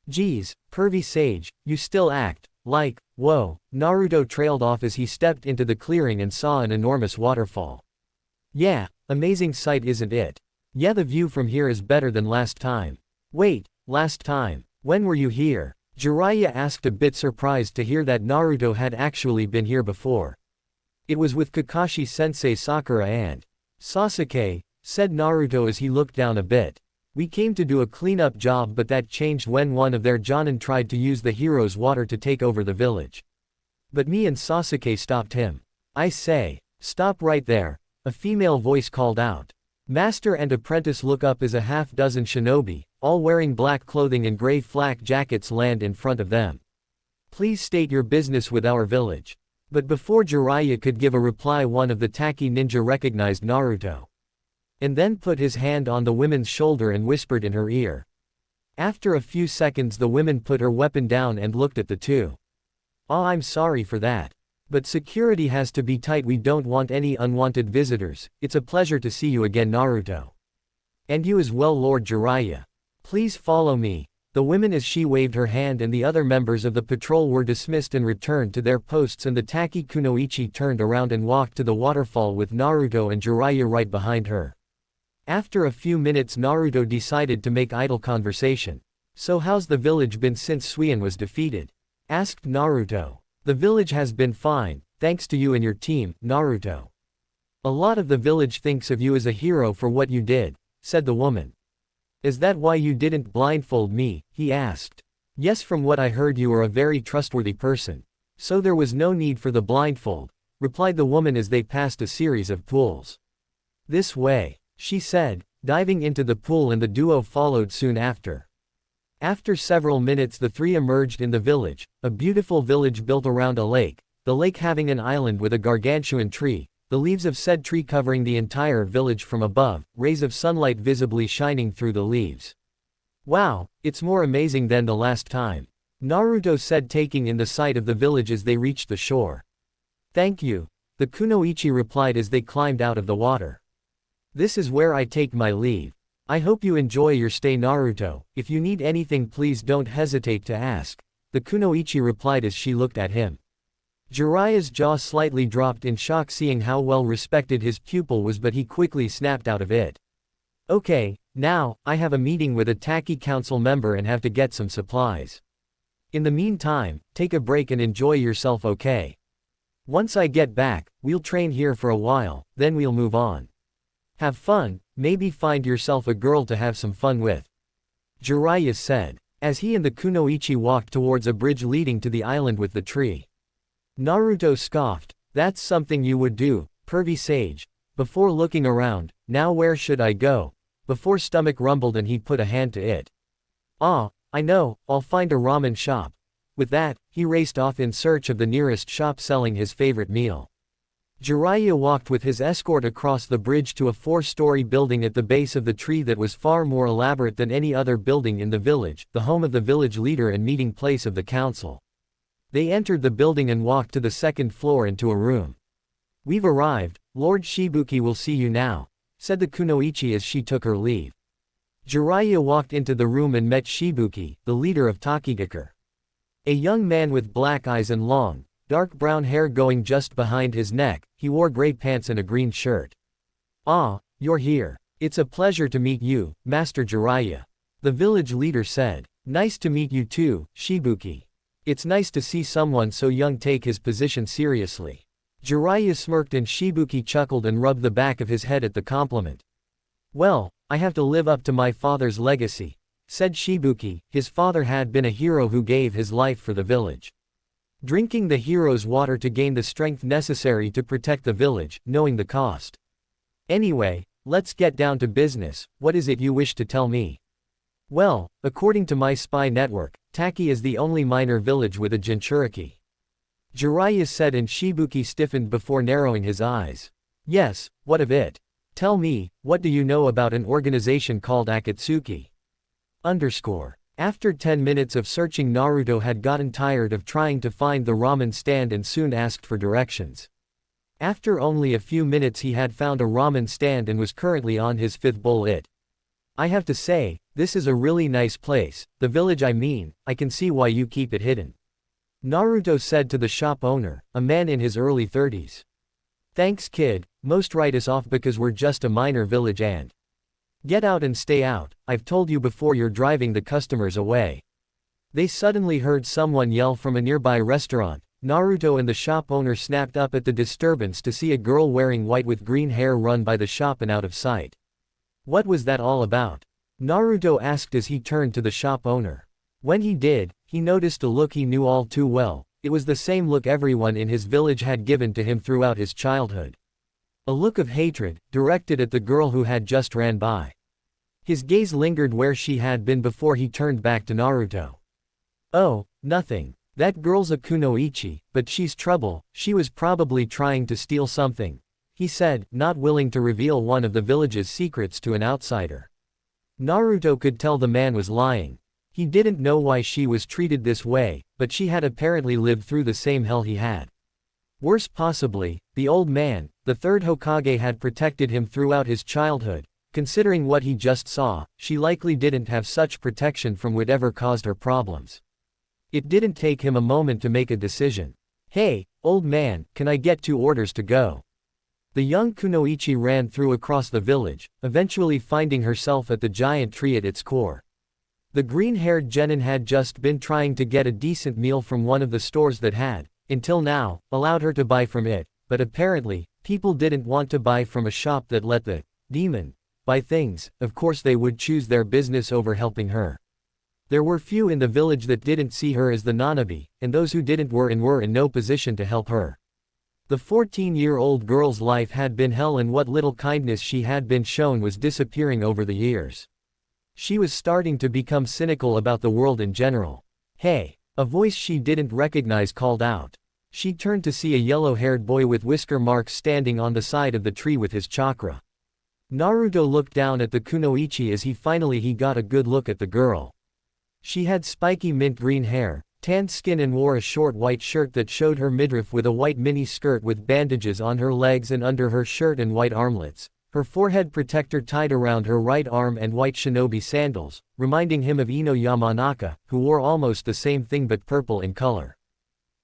[SPEAKER 1] Geez, pervy sage, you still act like, whoa, Naruto trailed off as he stepped into the clearing and saw an enormous waterfall. Yeah, amazing sight isn't it? Yeah, the view from here is better than last time. Wait, last time, when were you here? Jiraiya asked, a bit surprised to hear that Naruto had actually been here before. It was with Kakashi-sensei, Sakura and Sasuke, said Naruto as he looked down a bit. We came to do a cleanup job, but that changed when one of their Jonin tried to use the hero's water to take over the village. But me and Sasuke stopped him. I say, stop right there, a female voice called out. Master and apprentice look up as a half-dozen shinobi, all wearing black clothing and gray flak jackets, land in front of them. Please state your business with our village. But before Jiraiya could give a reply, one of the Taki ninja recognized Naruto. And then put his hand on the woman's shoulder and whispered in her ear. After a few seconds the woman put her weapon down and looked at the two. Oh, I'm sorry for that. But security has to be tight, we don't want any unwanted visitors. It's a pleasure to see you again, Naruto. And you as well, Lord Jiraiya. Please follow me. The women as she waved her hand, and the other members of the patrol were dismissed and returned to their posts, and the Taki Kunoichi turned around and walked to the waterfall with Naruto and Jiraiya right behind her. After a few minutes Naruto decided to make idle conversation. So how's the village been since Suion was defeated? Asked Naruto. The village has been fine, thanks to you and your team, Naruto. A lot of the village thinks of you as a hero for what you did, said the woman. Is that why you didn't blindfold me? He asked. Yes, from what I heard you are a very trustworthy person. So there was no need for the blindfold, replied the woman as they passed a series of pools. This way, she said, diving into the pool, and the duo followed soon after. After several minutes the three emerged in the village, a beautiful village built around a lake, the lake having an island with a gargantuan tree, the leaves of said tree covering the entire village from above, rays of sunlight visibly shining through the leaves. Wow, it's more amazing than the last time, Naruto said, taking in the sight of the village as they reached the shore. Thank you, the Kunoichi replied as they climbed out of the water. This is where I take my leave. I hope you enjoy your stay, Naruto. If you need anything please don't hesitate to ask, the Kunoichi replied as she looked at him. Jiraiya's jaw slightly dropped in shock seeing how well respected his pupil was, but he quickly snapped out of it. Okay, now, I have a meeting with a Taki council member and have to get some supplies. In the meantime, take a break and enjoy yourself, okay? Once I get back, we'll train here for a while, then we'll move on. Have fun, maybe find yourself a girl to have some fun with. Jiraiya said, as he and the Kunoichi walked towards a bridge leading to the island with the tree. Naruto scoffed, That's something you would do, pervy sage. Before looking around, now where should I go? Before stomach rumbled and he put a hand to it. Ah, I know, I'll find a ramen shop. With that, he raced off in search of the nearest shop selling his favorite meal. Jiraiya walked with his escort across the bridge to a 4-story building at the base of the tree that was far more elaborate than any other building in the village, the home of the village leader and meeting place of the council. They entered the building and walked to the second floor into a room. We've arrived, Lord Shibuki will see you now, said the kunoichi as she took her leave. Jiraiya walked into the room and met Shibuki, the leader of Takigakure. A young man with black eyes and long, dark brown hair going just behind his neck, he wore gray pants and a green shirt. Ah, you're here. It's a pleasure to meet you, Master Jiraiya. The village leader said. Nice to meet you too, Shibuki. It's nice to see someone so young take his position seriously. Jiraiya smirked and Shibuki chuckled and rubbed the back of his head at the compliment. Well, I have to live up to my father's legacy, said Shibuki. His father had been a hero who gave his life for the village. Drinking the hero's water to gain the strength necessary to protect the village, knowing the cost. Anyway, let's get down to business, what is it you wish to tell me? Well, according to my spy network, Taki is the only minor village with a Jinchuriki. Jiraiya said and Shibuki stiffened before narrowing his eyes. Yes, what of it? Tell me, what do you know about an organization called Akatsuki? After 10 minutes of searching, Naruto had gotten tired of trying to find the ramen stand and soon asked for directions. After only a few minutes he had found a ramen stand and was currently on his 5th bowl. I have to say, this is a really nice place, the village I mean, I can see why you keep it hidden. Naruto said to the shop owner, a man in his early 30s. Thanks kid, most write us off because we're just a minor village and get out and stay out, I've told you before you're driving the customers away. They suddenly heard someone yell from a nearby restaurant. Naruto and the shop owner snapped up at the disturbance to see a girl wearing white with green hair run by the shop and out of sight. What was that all about? Naruto asked as he turned to the shop owner. When he did, he noticed a look he knew all too well. It was the same look everyone in his village had given to him throughout his childhood. A look of hatred, directed at the girl who had just ran by. His gaze lingered where she had been before he turned back to Naruto. Oh, nothing. That girl's a kunoichi, but she's trouble, she was probably trying to steal something, he said, not willing to reveal one of the village's secrets to an outsider. Naruto could tell the man was lying. He didn't know why she was treated this way, but she had apparently lived through the same hell he had. Worse possibly, the old man, the 3rd Hokage, had protected him throughout his childhood. Considering what he just saw, she likely didn't have such protection from whatever caused her problems. It didn't take him a moment to make a decision. Hey, old man, can I get 2 orders to go? The young kunoichi ran through across the village, eventually finding herself at the giant tree at its core. The green-haired genin had just been trying to get a decent meal from one of the stores that had, until now, allowed her to buy from it, but apparently, people didn't want to buy from a shop that let the demon buy things. Of course they would choose their business over helping her. There were few in the village that didn't see her as the Nanabi, and those who didn't were in no position to help her. The 14-year-old girl's life had been hell and what little kindness she had been shown was disappearing over the years. She was starting to become cynical about the world in general. Hey! A voice she didn't recognize called out. She turned to see a yellow-haired boy with whisker marks standing on the side of the tree with his chakra. Naruto looked down at the kunoichi as he finally got a good look at the girl. She had spiky mint green hair, tanned skin and wore a short white shirt that showed her midriff with a white mini skirt with bandages on her legs and under her shirt and white armlets, her forehead protector tied around her right arm and white shinobi sandals, reminding him of Ino Yamanaka, who wore almost the same thing but purple in color.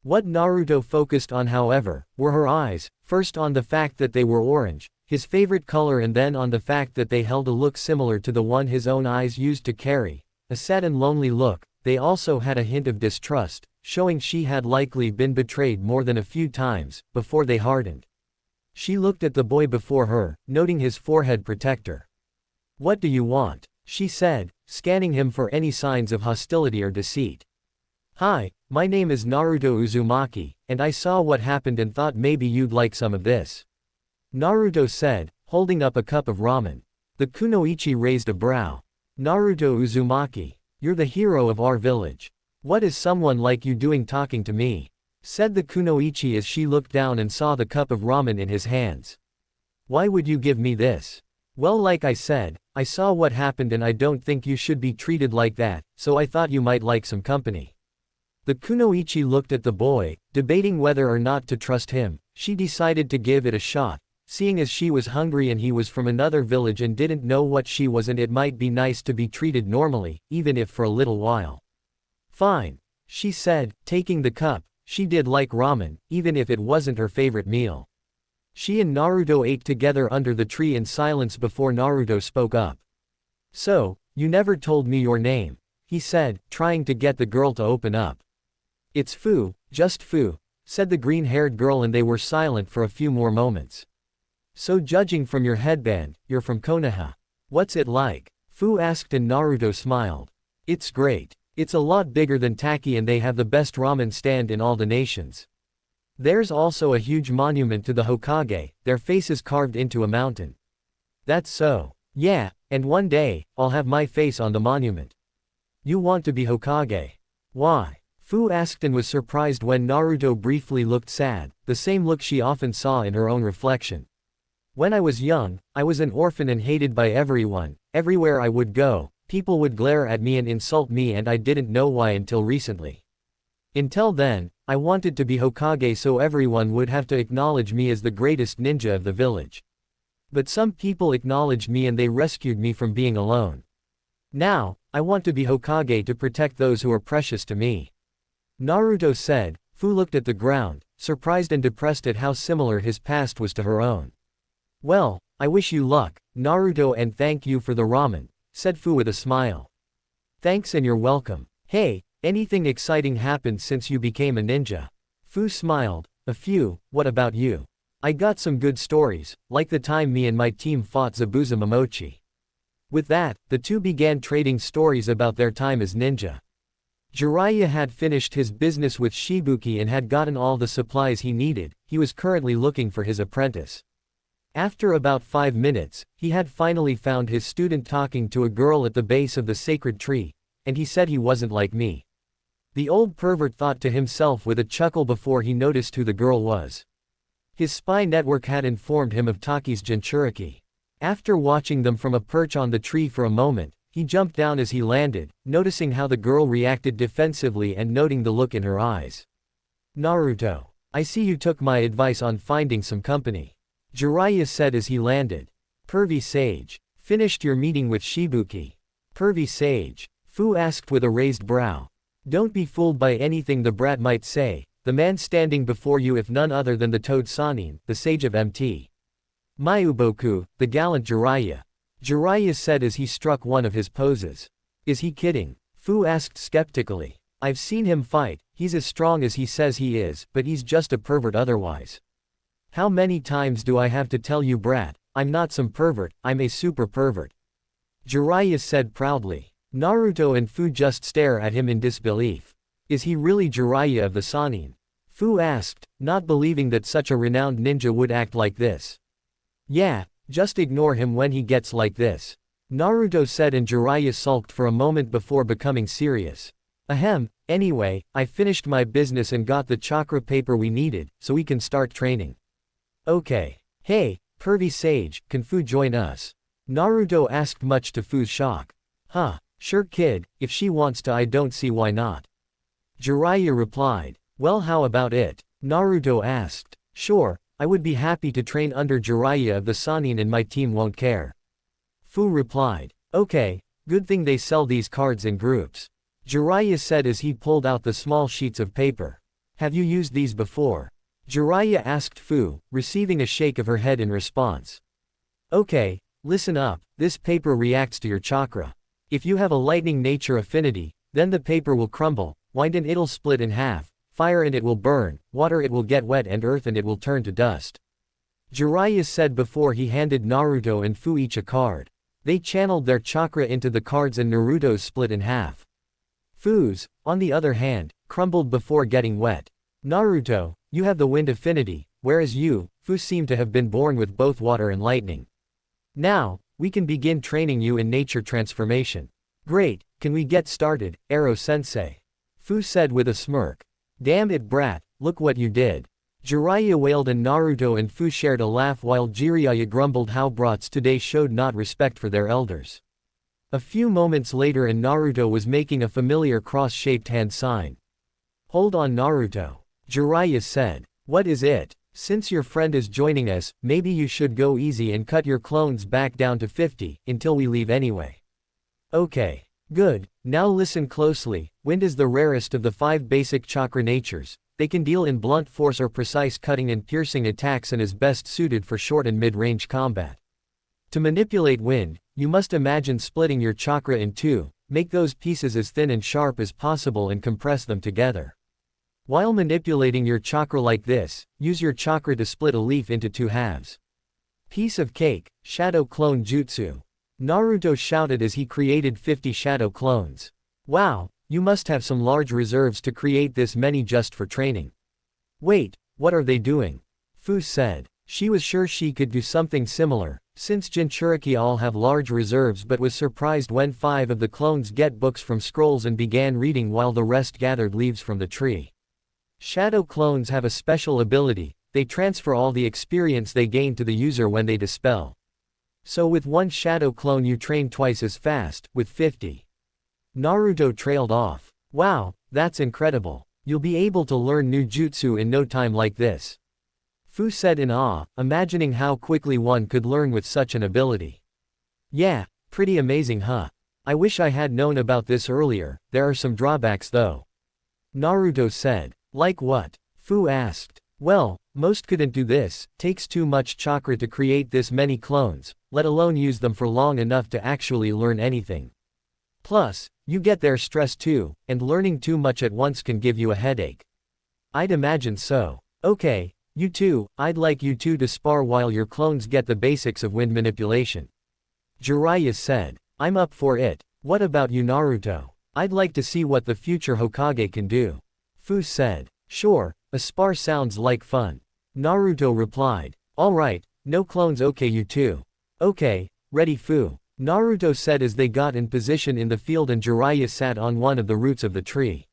[SPEAKER 1] What Naruto focused on however, were her eyes, first on the fact that they were orange, his favorite color, and then on the fact that they held a look similar to the one his own eyes used to carry, a sad and lonely look. They also had a hint of distrust, showing she had likely been betrayed more than a few times, before they hardened. She looked at the boy before her, noting his forehead protector. What do you want? She said, scanning him for any signs of hostility or deceit. Hi, My name is Naruto Uzumaki, and I saw what happened and thought maybe you'd like some of this. Naruto said, holding up a cup of ramen. The kunoichi raised a brow. Naruto Uzumaki, you're the hero of our village. What is someone like you doing talking to me? Said the kunoichi as she looked down and saw the cup of ramen in his hands. Why would you give me this? Well, like I said, I saw what happened and I don't think you should be treated like that, so I thought you might like some company. The kunoichi looked at the boy, debating whether or not to trust him. She decided to give it a shot, seeing as she was hungry and he was from another village and didn't know what she was, and it might be nice to be treated normally, even if for a little while. Fine, she said, taking the cup. She did like ramen, even if it wasn't her favorite meal. She and Naruto ate together under the tree in silence before Naruto spoke up. So, you never told me your name, he said, trying to get the girl to open up. It's Fuu, just Fuu, said the green-haired girl, and they were silent for a few more moments. So judging from your headband, you're from Konoha. What's it like? Fuu asked and Naruto smiled. It's great. It's a lot bigger than Taki and they have the best ramen stand in all the nations. There's also a huge monument to the Hokage, their faces carved into a mountain. That's so. Yeah, and one day, I'll have my face on the monument. You want to be Hokage? Why? Fuu asked and was surprised when Naruto briefly looked sad, the same look she often saw in her own reflection. When I was young, I was an orphan and hated by everyone. Everywhere I would go, people would glare at me and insult me, and I didn't know why until recently. Until then, I wanted to be Hokage so everyone would have to acknowledge me as the greatest ninja of the village. But some people acknowledged me and they rescued me from being alone. Now, I want to be Hokage to protect those who are precious to me. Naruto said. Fuu looked at the ground, surprised and depressed at how similar his past was to her own. Well, I wish you luck, Naruto, and thank you for the ramen, said Fuu with a smile. Thanks and you're welcome. Hey, anything exciting happened since you became a ninja? Fuu smiled. A few. What about you? I got some good stories, like the time me and my team fought Zabuza Momochi. With that, the two began trading stories about their time as ninja. Jiraiya had finished his business with Shibuki and had gotten all the supplies he needed. He was currently looking for his apprentice. After about 5 minutes, he had finally found his student talking to a girl at the base of the sacred tree, and he said he wasn't like me. The old pervert thought to himself with a chuckle before he noticed who the girl was. His spy network had informed him of Taki's Jinchuriki. After watching them from a perch on the tree for a moment, he jumped down as he landed, noticing how the girl reacted defensively and noting the look in her eyes. Naruto, I see you took my advice on finding some company, Jiraiya said as he landed. Pervy Sage, finished your meeting with Shibuki? Pervy Sage, Fuu asked with a raised brow. Don't be fooled by anything the brat might say, the man standing before you if none other than the Toad Sannin, the sage of MT. Mayuboku, the gallant Jiraiya. Jiraiya said as he struck one of his poses. Is he kidding? Fuu asked skeptically. I've seen him fight, he's as strong as he says he is, but he's just a pervert otherwise. How many times do I have to tell you, brat? I'm not some pervert, I'm a super pervert. Jiraiya said proudly. Naruto and Fuu just stare at him in disbelief. Is he really Jiraiya of the Sannin? Fuu asked, not believing that such a renowned ninja would act like this. Yeah, just ignore him when he gets like this, Naruto said, and Jiraiya sulked for a moment before becoming serious. Ahem, anyway, I finished my business and got the chakra paper we needed, so we can start training. Okay. Hey, pervy sage, can Fuu join us? Naruto asked, much to Fuu's shock. Huh, sure kid, if she wants to I don't see why not. Jiraiya replied. Well, how about it? Naruto asked. Sure, I would be happy to train under Jiraiya of the Sannin and my team won't care. Fuu replied. Okay, good thing they sell these cards in groups, Jiraiya said as he pulled out the small sheets of paper. Have you used these before? Jiraiya asked Fuu, receiving a shake of her head in response. Okay, listen up, this paper reacts to your chakra. If you have a lightning nature affinity, then the paper will crumble, wind and it'll split in half, fire and it will burn, water it will get wet, and earth and it will turn to dust. Jiraiya said before he handed Naruto and Fuu each a card. They channeled their chakra into the cards and Naruto's split in half. Fuu's, on the other hand, crumbled before getting wet. Naruto, you have the wind affinity, whereas you, Fuu, seem to have been born with both water and lightning. Now, we can begin training you in nature transformation. Great, can we get started, Ero-sensei? Fuu said with a smirk. Damn it, brat, look what you did. Jiraiya wailed and Naruto and Fuu shared a laugh while Jiraiya grumbled how brats today showed not respect for their elders. A few moments later and Naruto was making a familiar cross-shaped hand sign. Hold on, Naruto. Jiraiya said. What is it? Since your friend is joining us, maybe you should go easy and cut your clones back down to 50, until we leave anyway. Okay. Good, now listen closely. Wind is the rarest of the 5 basic chakra natures. They can deal in blunt force or precise cutting and piercing attacks and is best suited for short and mid-range combat. To manipulate wind, you must imagine splitting your chakra in 2, make those pieces as thin and sharp as possible and compress them together. While manipulating your chakra like this, use your chakra to split a leaf into 2 halves. Piece of cake, shadow clone jutsu. Naruto shouted as he created 50 shadow clones. Wow, you must have some large reserves to create this many just for training. Wait, what are they doing? Fuu said. She was sure she could do something similar, since Jinchuriki all have large reserves, but was surprised when 5 of the clones get books from scrolls and began reading while the rest gathered leaves from the tree. Shadow clones have a special ability, they transfer all the experience they gain to the user when they dispel. So with 1 shadow clone you train twice as fast, with 50. Naruto trailed off. Wow, that's incredible. You'll be able to learn new jutsu in no time like this. Fuu said in awe, imagining how quickly one could learn with such an ability. Yeah, pretty amazing, huh? I wish I had known about this earlier. There are some drawbacks though. Naruto said. Like what? Fuu asked. Well, most couldn't do this, takes too much chakra to create this many clones, let alone use them for long enough to actually learn anything. Plus, you get their stress too, and learning too much at once can give you a headache. I'd imagine so. Okay, you two, I'd like you two to spar while your clones get the basics of wind manipulation. Jiraiya said. I'm up for it. What about you, Naruto? I'd like to see what the future Hokage can do. Fuu said. Sure, a spar sounds like fun. Naruto replied. Alright, no clones, okay you two. Okay, ready Fuu. Naruto said as they got in position in the field and Jiraiya sat on one of the roots of the tree.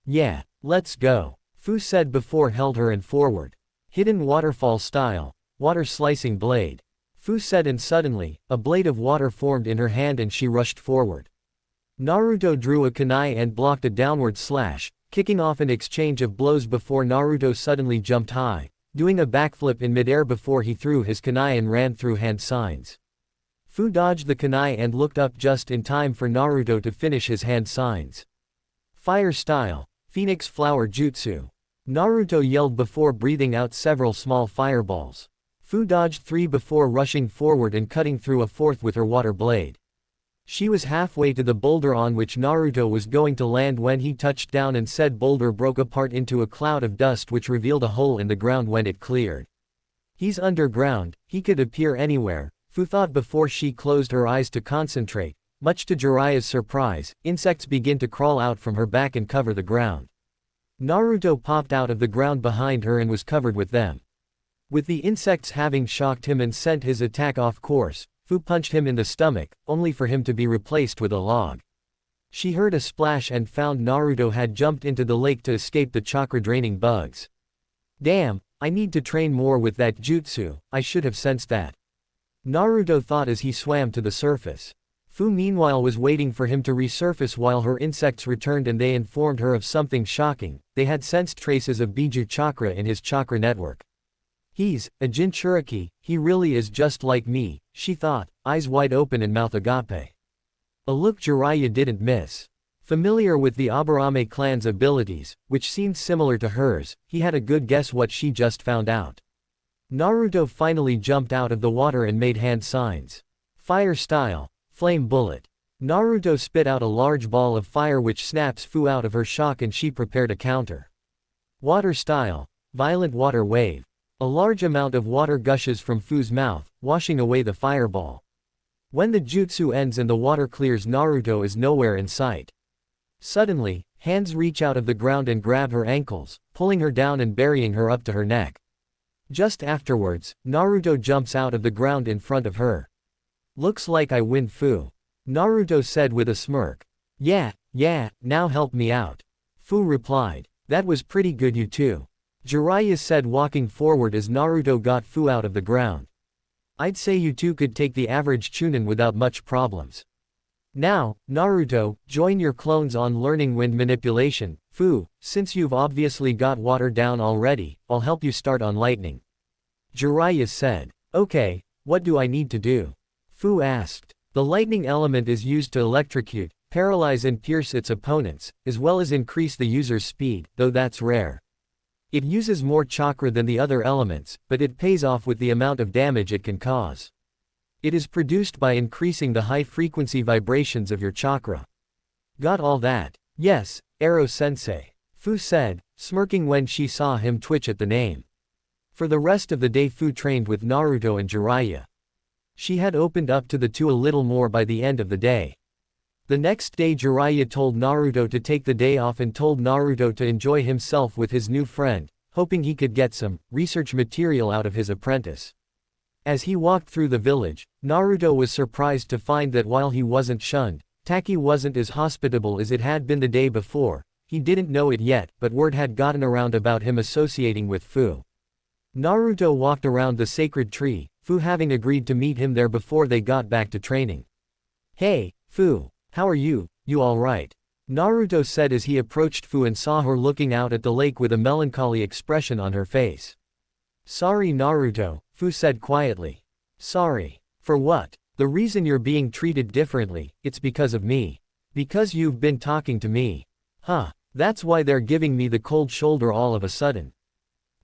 [SPEAKER 1] Yeah, let's go. Fuu said before held her and forward. Hidden waterfall style, water slicing blade. Fuu said and suddenly, a blade of water formed in her hand and she rushed forward. Naruto drew a kunai and blocked a downward slash, kicking off an exchange of blows before Naruto suddenly jumped high, doing a backflip in midair before he threw his kunai and ran through hand signs. Fuu dodged the kunai and looked up just in time for Naruto to finish his hand signs. Fire style, Phoenix Flower Jutsu. Naruto yelled before breathing out several small fireballs. Fuu dodged 3 before rushing forward and cutting through a 4th with her water blade. She was halfway to the boulder on which Naruto was going to land when he touched down and said boulder broke apart into a cloud of dust which revealed a hole in the ground when it cleared. He's underground, he could appear anywhere, Fuu thought before she closed her eyes to concentrate. Much to Jiraiya's surprise, insects begin to crawl out from her back and cover the ground. Naruto popped out of the ground behind her and was covered with them. With the insects having shocked him and sent his attack off course, Fuu punched him in the stomach, only for him to be replaced with a log. She heard a splash and found Naruto had jumped into the lake to escape the chakra-draining bugs. Damn, I need to train more with that jutsu, I should have sensed that. Naruto thought as he swam to the surface. Fuu meanwhile was waiting for him to resurface while her insects returned and they informed her of something shocking. They had sensed traces of Biju chakra in his chakra network. He's a Jinchuriki, he really is just like me, she thought, eyes wide open and mouth agape. A look Jiraiya didn't miss. Familiar with the Aburame clan's abilities, which seemed similar to hers, he had a good guess what she just found out. Naruto finally jumped out of the water and made hand signs. Fire style, flame bullet. Naruto spit out a large ball of fire which snaps Fuu out of her shock and she prepared a counter. Water style, violent water wave. A large amount of water gushes from Fuu's mouth, washing away the fireball. When the jutsu ends and the water clears, Naruto is nowhere in sight. Suddenly, hands reach out of the ground and grab her ankles, pulling her down and burying her up to her neck. Just afterwards, Naruto jumps out of the ground in front of her. Looks like I win, Fuu. Naruto said with a smirk. Yeah, now help me out. Fuu replied. That was pretty good, you too. Jiraiya said, walking forward as Naruto got Fuu out of the ground. I'd say you two could take the average Chunin without much problems. Now, Naruto, join your clones on learning wind manipulation. Fuu, since you've obviously got water down already, I'll help you start on lightning. Jiraiya said. Okay, what do I need to do? Fuu asked. The lightning element is used to electrocute, paralyze and pierce its opponents, as well as increase the user's speed, though that's rare. It uses more chakra than the other elements, but it pays off with the amount of damage it can cause. It is produced by increasing the high-frequency vibrations of your chakra. Got all that? Yes, Ero-sensei. Fuu said, smirking when she saw him twitch at the name. For the rest of the day Fuu trained with Naruto and Jiraiya. She had opened up to the two a little more by the end of the day. The next day Jiraiya told Naruto to take the day off and told Naruto to enjoy himself with his new friend, hoping he could get some research material out of his apprentice. As he walked through the village, Naruto was surprised to find that while he wasn't shunned, Taki wasn't as hospitable as it had been the day before. He didn't know it yet, but word had gotten around about him associating with Fuu. Naruto walked around the sacred tree, Fuu having agreed to meet him there before they got back to training. Hey, Fuu, how are you? You alright? Naruto said as he approached Fuu and saw her looking out at the lake with a melancholy expression on her face. Sorry, Naruto, Fuu said quietly. Sorry. For what? The reason you're being treated differently, it's because of me. Because you've been talking to me. Huh, that's why they're giving me the cold shoulder all of a sudden.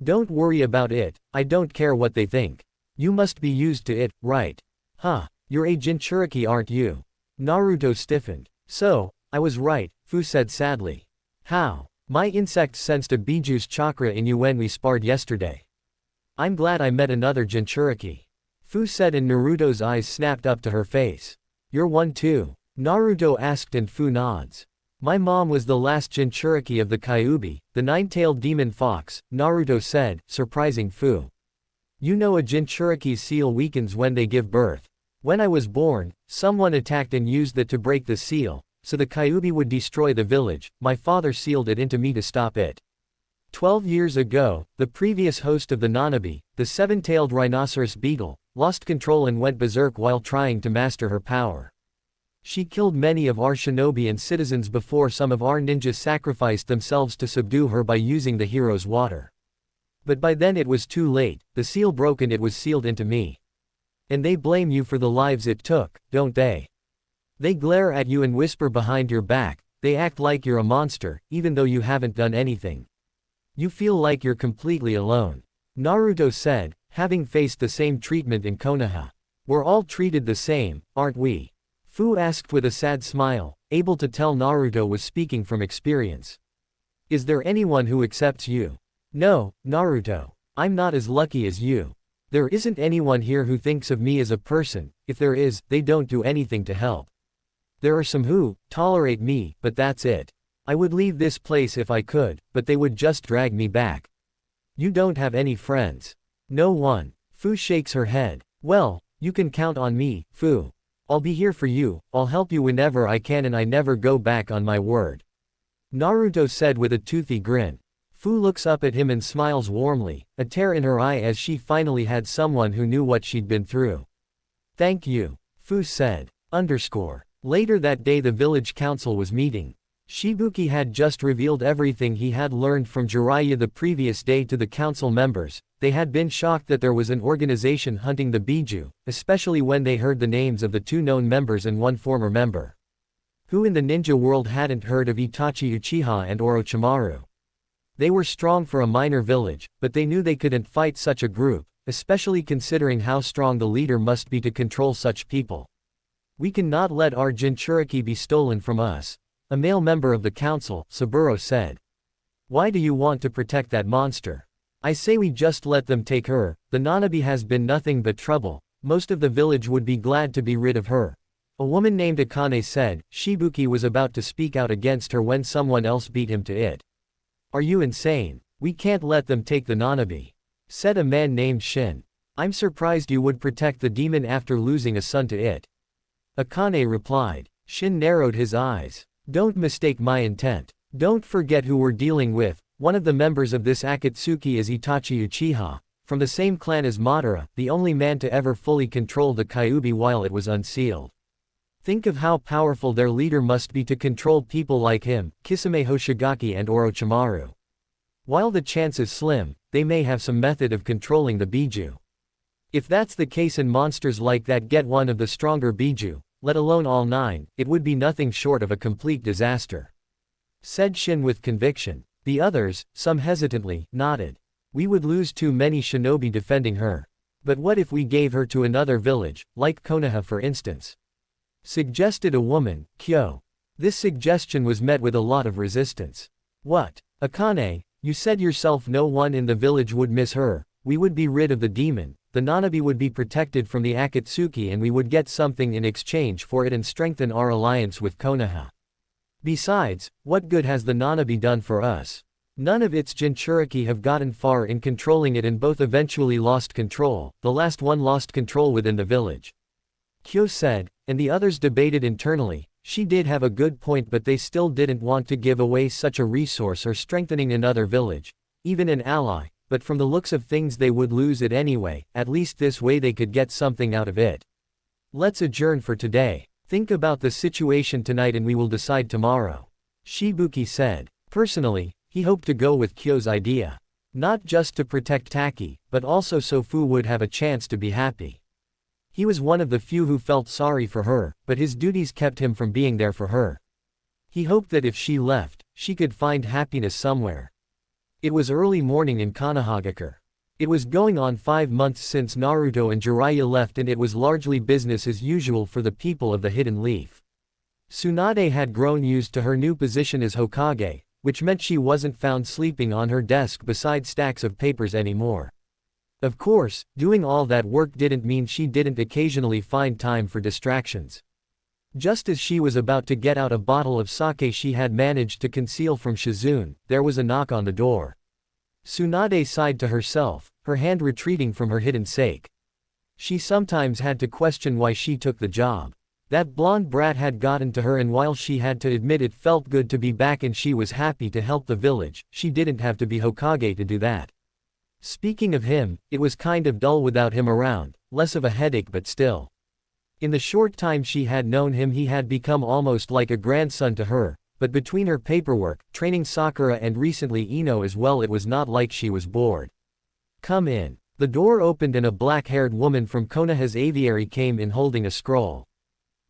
[SPEAKER 1] Don't worry about it, I don't care what they think. You must be used to it, right? Huh, you're a Jinchuriki, aren't you? Naruto stiffened. So, I was right, Fuu said sadly. How? My insect sensed a Bijuu's chakra in you when we sparred yesterday. I'm glad I met another Jinchuriki. Fuu said and Naruto's eyes snapped up to her face. You're one too? Naruto asked and Fuu nods. My mom was the last Jinchuriki of the Kyuubi, the nine-tailed demon fox, Naruto said, surprising Fuu. You know a Jinchuriki's seal weakens when they give birth. When I was born, someone attacked and used that to break the seal, so the Kyuubi would destroy the village. My father sealed it into me to stop it. 12 years ago, the previous host of the Nanabi, the seven-tailed rhinoceros beetle, lost control and went berserk while trying to master her power. She killed many of our shinobi and citizens before some of our ninjas sacrificed themselves to subdue her by using the hero's water. But by then it was too late, the seal broke and it was sealed into me. And they blame you for the lives it took, don't they? They glare at you and whisper behind your back, they act like you're a monster, even though you haven't done anything. You feel like you're completely alone. Naruto said, having faced the same treatment in Konoha. We're all treated the same, aren't we? Fuu asked with a sad smile, able to tell Naruto was speaking from experience. Is there anyone who accepts you? No, Naruto. I'm not as lucky as you. There isn't anyone here who thinks of me as a person. If there is, they don't do anything to help. There are some who tolerate me, but that's it. I would leave this place if I could, but they would just drag me back. You don't have any friends. No one. Fuu shakes her head. Well, you can count on me, Fuu. I'll be here for you, I'll help you whenever I can and I never go back on my word. Naruto said with a toothy grin. Fuu looks up at him and smiles warmly, a tear in her eye as she finally had someone who knew what she'd been through. Thank you, Fuu said. Later that day the village council was meeting. Shibuki had just revealed everything he had learned from Jiraiya the previous day to the council members. They had been shocked that there was an organization hunting the Bijuu, especially when they heard the names of the two known members and one former member. Who in the ninja world hadn't heard of Itachi Uchiha and Orochimaru? They were strong for a minor village, but they knew they couldn't fight such a group, especially considering how strong the leader must be to control such people. We cannot let our Jinchuriki be stolen from us. A male member of the council, Saburo said. Why do you want to protect that monster? I say we just let them take her. The Nanabi has been nothing but trouble. Most of the village would be glad to be rid of her. A woman named Akane said. Shibuki was about to speak out against her when someone else beat him to it. Are you insane? We can't let them take the Nanabi, said a man named Shin. I'm surprised you would protect the demon after losing a son to it. Akane replied. Shin narrowed his eyes. Don't mistake my intent. Don't forget who we're dealing with. One of the members of this Akatsuki is Itachi Uchiha, from the same clan as Madara, the only man to ever fully control the Kyuubi while it was unsealed. Think of how powerful their leader must be to control people like him, Kisame Hoshigaki and Orochimaru. While the chance is slim, they may have some method of controlling the Biju. If that's the case and monsters like that get one of the stronger Biju, let alone all 9, it would be nothing short of a complete disaster, said Shin with conviction. The others, some hesitantly, nodded. We would lose too many shinobi defending her. But what if we gave her to another village, like Konoha for instance? Suggested a woman, Kyo. This suggestion was met with a lot of resistance. What? Akane, you said yourself no one in the village would miss her, we would be rid of the demon, the Nanabi would be protected from the Akatsuki and we would get something in exchange for it and strengthen our alliance with Konoha. Besides, what good has the Nanabi done for us? None of its Jinchuriki have gotten far in controlling it and both eventually lost control, the last one lost control within the village. Kyo said, and the others debated internally. She did have a good point but they still didn't want to give away such a resource or strengthening another village, even an ally, but from the looks of things they would lose it anyway, at least this way they could get something out of it. Let's adjourn for today. Think about the situation tonight and we will decide tomorrow, Shibuki said. Personally, he hoped to go with Kyo's idea. Not just to protect Taki, but also so Fu would have a chance to be happy. He was one of the few who felt sorry for her, but his duties kept him from being there for her. He hoped that if she left, she could find happiness somewhere. It was early morning in Konohagakure. It was going on 5 months since Naruto and Jiraiya left and it was largely business as usual for the people of the Hidden Leaf. Tsunade had grown used to her new position as Hokage, which meant she wasn't found sleeping on her desk beside stacks of papers anymore. Of course, doing all that work didn't mean she didn't occasionally find time for distractions. Just as she was about to get out a bottle of sake she had managed to conceal from Shizune, there was a knock on the door. Tsunade sighed to herself, her hand retreating from her hidden sake. She sometimes had to question why she took the job. That blonde brat had gotten to her and while she had to admit it felt good to be back and she was happy to help the village, she didn't have to be Hokage to do that. Speaking of him, it was kind of dull without him around, less of a headache but still. In the short time she had known him he had become almost like a grandson to her, but between her paperwork, training Sakura and recently Ino as well it was not like she was bored. Come in. The door opened and a black-haired woman from Konoha's aviary came in holding a scroll.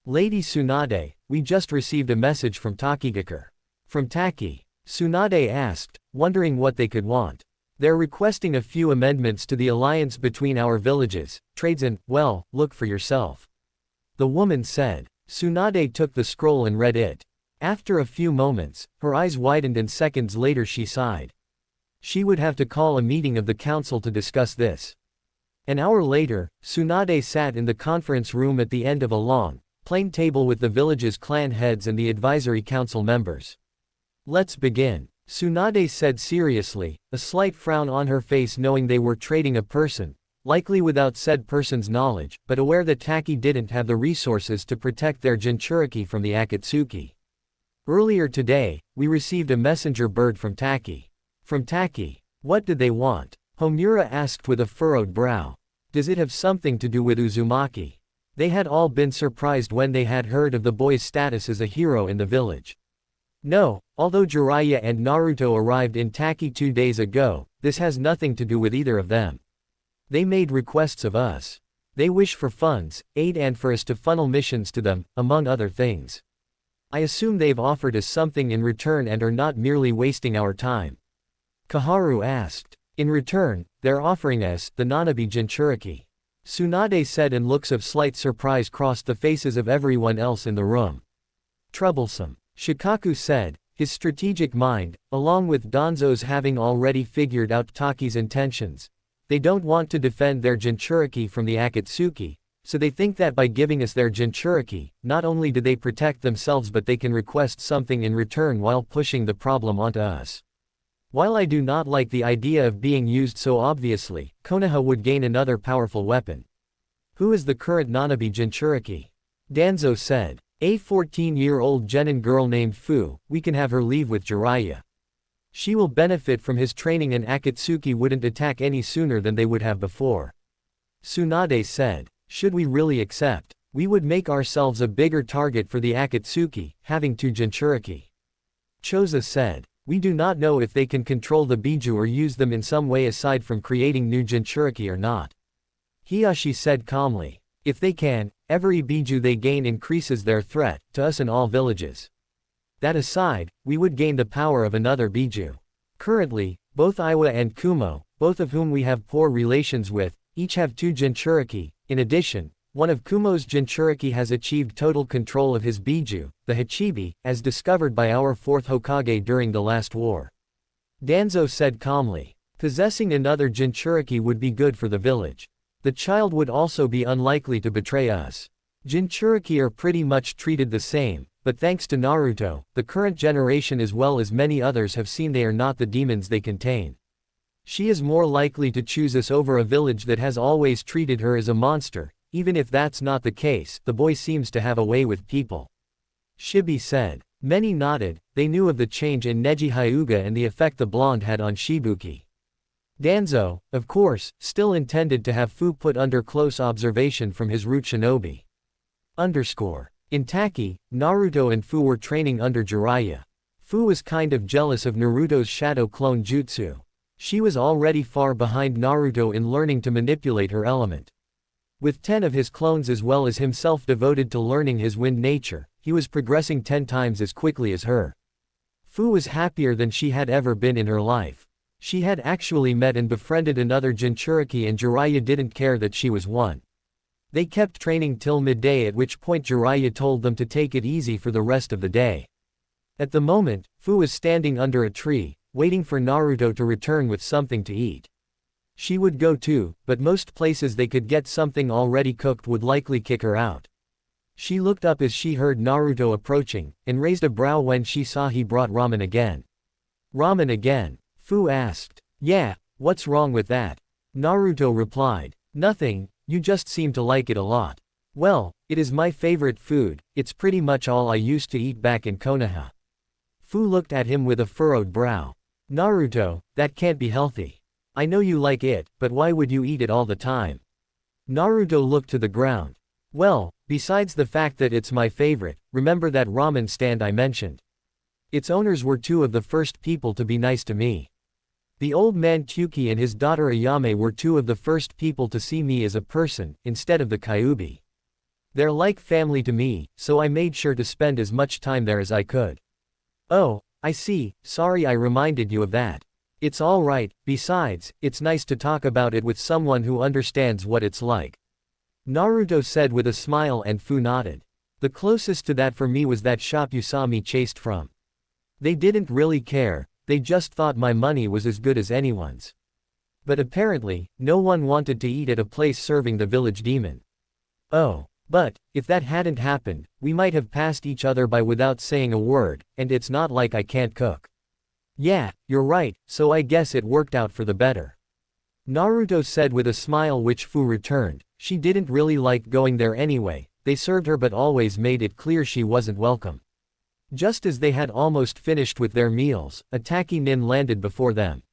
[SPEAKER 1] Lady Tsunade, we just received a message from Takigakure. From Taki? Tsunade asked, wondering what they could want. They're requesting a few amendments to the alliance between our villages, trades and, well, look for yourself. The woman said. Tsunade took the scroll and read it. After a few moments, her eyes widened and seconds later she sighed. She would have to call a meeting of the council to discuss this. An hour later, Tsunade sat in the conference room at the end of a long, plain table with the village's clan heads and the advisory council members. Let's begin, Tsunade said seriously, a slight frown on her face knowing they were trading a person, likely without said person's knowledge, but aware that Taki didn't have the resources to protect their Jinchuriki from the Akatsuki. Earlier today, we received a messenger bird from Taki. From Taki? What did they want? Homura asked with a furrowed brow. Does it have something to do with Uzumaki? They had all been surprised when they had heard of the boy's status as a hero in the village. No, although Jiraiya and Naruto arrived in Taki 2 days ago, this has nothing to do with either of them. They made requests of us. They wish for funds, aid and for us to funnel missions to them, among other things. I assume they've offered us something in return and are not merely wasting our time. Kaharu asked. In return, they're offering us the Nanabi Jinchuriki. Tsunade said and looks of slight surprise crossed the faces of everyone else in the room. Troublesome. Shikaku said, his strategic mind, along with Danzo's having already figured out Taki's intentions. They don't want to defend their Jinchuriki from the Akatsuki, So they think that by giving us their jinchuriki, not only do they protect themselves but they can request something in return while pushing the problem onto us. While I do not like the idea of being used so obviously, Konoha would gain another powerful weapon. Who is the current Nanabi Jinchuriki? Danzo said. A 14-year-old genin girl named Fuu, we can have her leave with Jiraiya. She will benefit from his training and Akatsuki wouldn't attack any sooner than they would have before. Tsunade said. Should we really accept? We would make ourselves a bigger target for the Akatsuki, having 2 Jinchuriki. Choza said. We do not know if they can control the Biju or use them in some way aside from creating new Jinchuriki or not. Hiyashi said calmly. If they can, every Biju they gain increases their threat, to us and all villages. That aside, we would gain the power of another Biju. Currently, both Iwa and Kumo, both of whom we have poor relations with, each have 2 Jinchuriki. In addition, one of Kumo's Jinchuriki has achieved total control of his Biju, the Hachibi, as discovered by our 4th Hokage during the last war. Danzo said calmly. Possessing another Jinchuriki would be good for the village. The child would also be unlikely to betray us. Jinchuriki are pretty much treated the same, but thanks to Naruto, the current generation as well as many others have seen they are not the demons they contain. She is more likely to choose us over a village that has always treated her as a monster. Even if that's not the case, the boy seems to have a way with people. Shibi said. Many nodded, they knew of the change in Neji Hyuga and the effect the blonde had on Shibuki. Danzo, of course, still intended to have Fu put under close observation from his root shinobi. In Taki, Naruto and Fu were training under Jiraiya. Fu was kind of jealous of Naruto's shadow clone jutsu. She was already far behind Naruto in learning to manipulate her element. With 10 of his clones as well as himself devoted to learning his wind nature, he was progressing 10 times as quickly as her. Fu was happier than she had ever been in her life. She had actually met and befriended another Jinchuriki and Jiraiya didn't care that she was one. They kept training till midday, at which point Jiraiya told them to take it easy for the rest of the day. At the moment, Fu was standing under a tree, waiting for Naruto to return with something to eat. She would go too, but most places they could get something already cooked would likely kick her out. She looked up as she heard Naruto approaching, and raised a brow when she saw he brought ramen again. Ramen again? Fu asked. Yeah, what's wrong with that? Naruto replied. Nothing, you just seem to like it a lot. Well, it is my favorite food, it's pretty much all I used to eat back in Konoha. Fu looked at him with a furrowed brow. Naruto, that can't be healthy. I know you like it, but why would you eat it all the time? Naruto looked to the ground. Well, besides the fact that it's my favorite, remember that ramen stand I mentioned? Its owners were 2 of the first people to be nice to me. The old man Kyuki and his daughter Ayame were 2 of the first people to see me as a person, instead of the Kyuubi. They're like family to me, so I made sure to spend as much time there as I could. Oh, I see, sorry I reminded you of that. It's alright, besides, it's nice to talk about it with someone who understands what it's like. Naruto said with a smile and Fu nodded. The closest to that for me was that shop you saw me chased from. They didn't really care, they just thought my money was as good as anyone's. But apparently, no one wanted to eat at a place serving the village demon. Oh, but, if that hadn't happened, we might have passed each other by without saying a word, and it's not like I can't cook. Yeah, you're right, so I guess it worked out for the better. Naruto said with a smile which Fu returned. She didn't really like going there anyway, they served her but always made it clear she wasn't welcome. Just as they had almost finished with their meals, a Taki nin landed before them.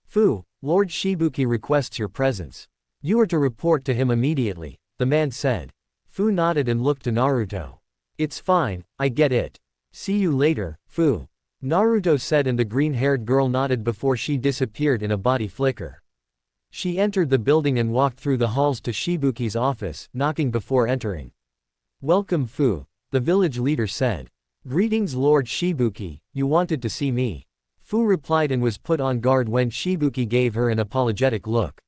[SPEAKER 1] Fu, Lord Shibuki requests your presence. You are to report to him immediately, the man said. Fu nodded and looked to Naruto. It's fine, I get it. See you later, Fu. Naruto said and the green-haired girl nodded before she disappeared in a body flicker. She entered the building and walked through the halls to Shibuki's office, knocking before entering. Welcome Fu, the village leader said. Greetings Lord Shibuki, you wanted to see me. Fu replied and was put on guard when Shibuki gave her an apologetic look.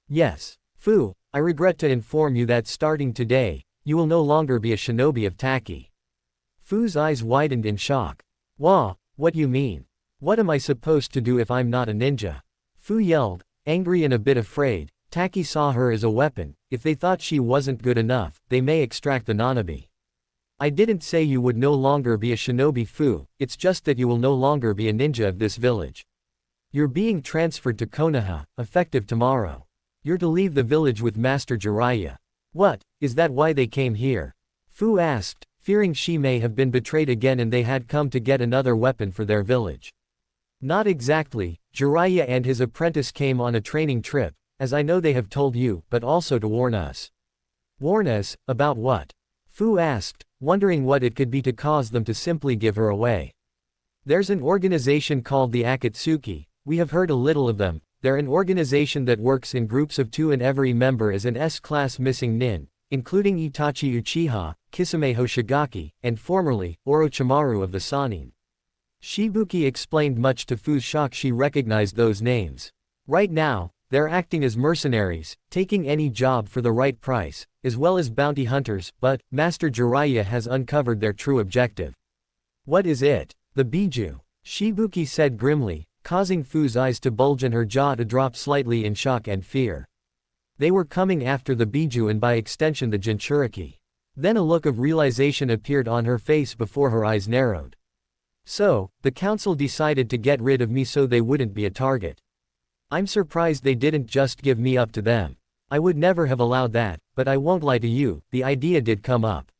[SPEAKER 1] Yes, Fu, I regret to inform you that starting today, you will no longer be a shinobi of Taki. Fu's eyes widened in shock. Wah, what you mean? What am I supposed to do if I'm not a ninja? Fu yelled, angry and a bit afraid. Taki saw her as a weapon. If they thought she wasn't good enough, they may extract the Nanabi. I didn't say you would no longer be a shinobi Fuu, it's just that you will no longer be a ninja of this village. You're being transferred to Konoha, effective tomorrow. You're to leave the village with Master Jiraiya. What, is that why they came here? Fu asked, fearing she may have been betrayed again and they had come to get another weapon for their village. Not exactly, Jiraiya and his apprentice came on a training trip, as I know they have told you, but also to warn us. Warn us, about what? Fu asked, wondering what it could be to cause them to simply give her away. There's an organization called the Akatsuki, we have heard a little of them. They're an organization that works in groups of 2 and every member is an S-class missing nin, including Itachi Uchiha, Kisame Hoshigaki, and formerly, Orochimaru of the Sannin. Shibuki explained much to Fu's shock she recognized those names. Right now, they're acting as mercenaries, taking any job for the right price, as well as bounty hunters, but Master Jiraiya has uncovered their true objective. What is it? The Biju. Shibuki said grimly, causing Fu's eyes to bulge and her jaw to drop slightly in shock and fear. They were coming after the Biju and by extension the Jinchuriki. Then a look of realization appeared on her face before her eyes narrowed. So, the council decided to get rid of me so they wouldn't be a target. I'm surprised they didn't just give me up to them. I would never have allowed that, but I won't lie to you, the idea did come up.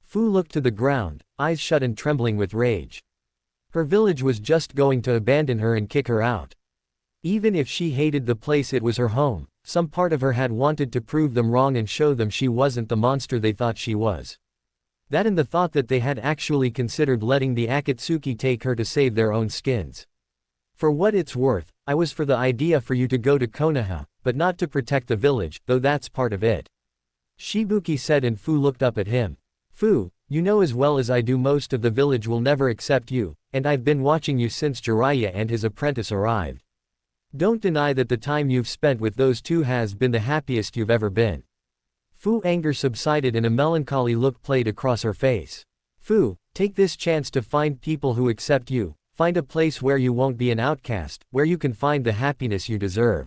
[SPEAKER 1] Fu looked to the ground, eyes shut and trembling with rage. Her village was just going to abandon her and kick her out. Even if she hated the place it was her home, some part of her had wanted to prove them wrong and show them she wasn't the monster they thought she was. That and the thought that they had actually considered letting the Akatsuki take her to save their own skins. For what it's worth, I was for the idea for you to go to Konoha, but not to protect the village, though that's part of it. Shibuki said and Fu looked up at him. Fu, you know as well as I do most of the village will never accept you, and I've been watching you since Jiraiya and his apprentice arrived. Don't deny that the time you've spent with those two has been the happiest you've ever been. Fu's anger subsided and a melancholy look played across her face. Fu, take this chance to find people who accept you, find a place where you won't be an outcast, where you can find the happiness you deserve.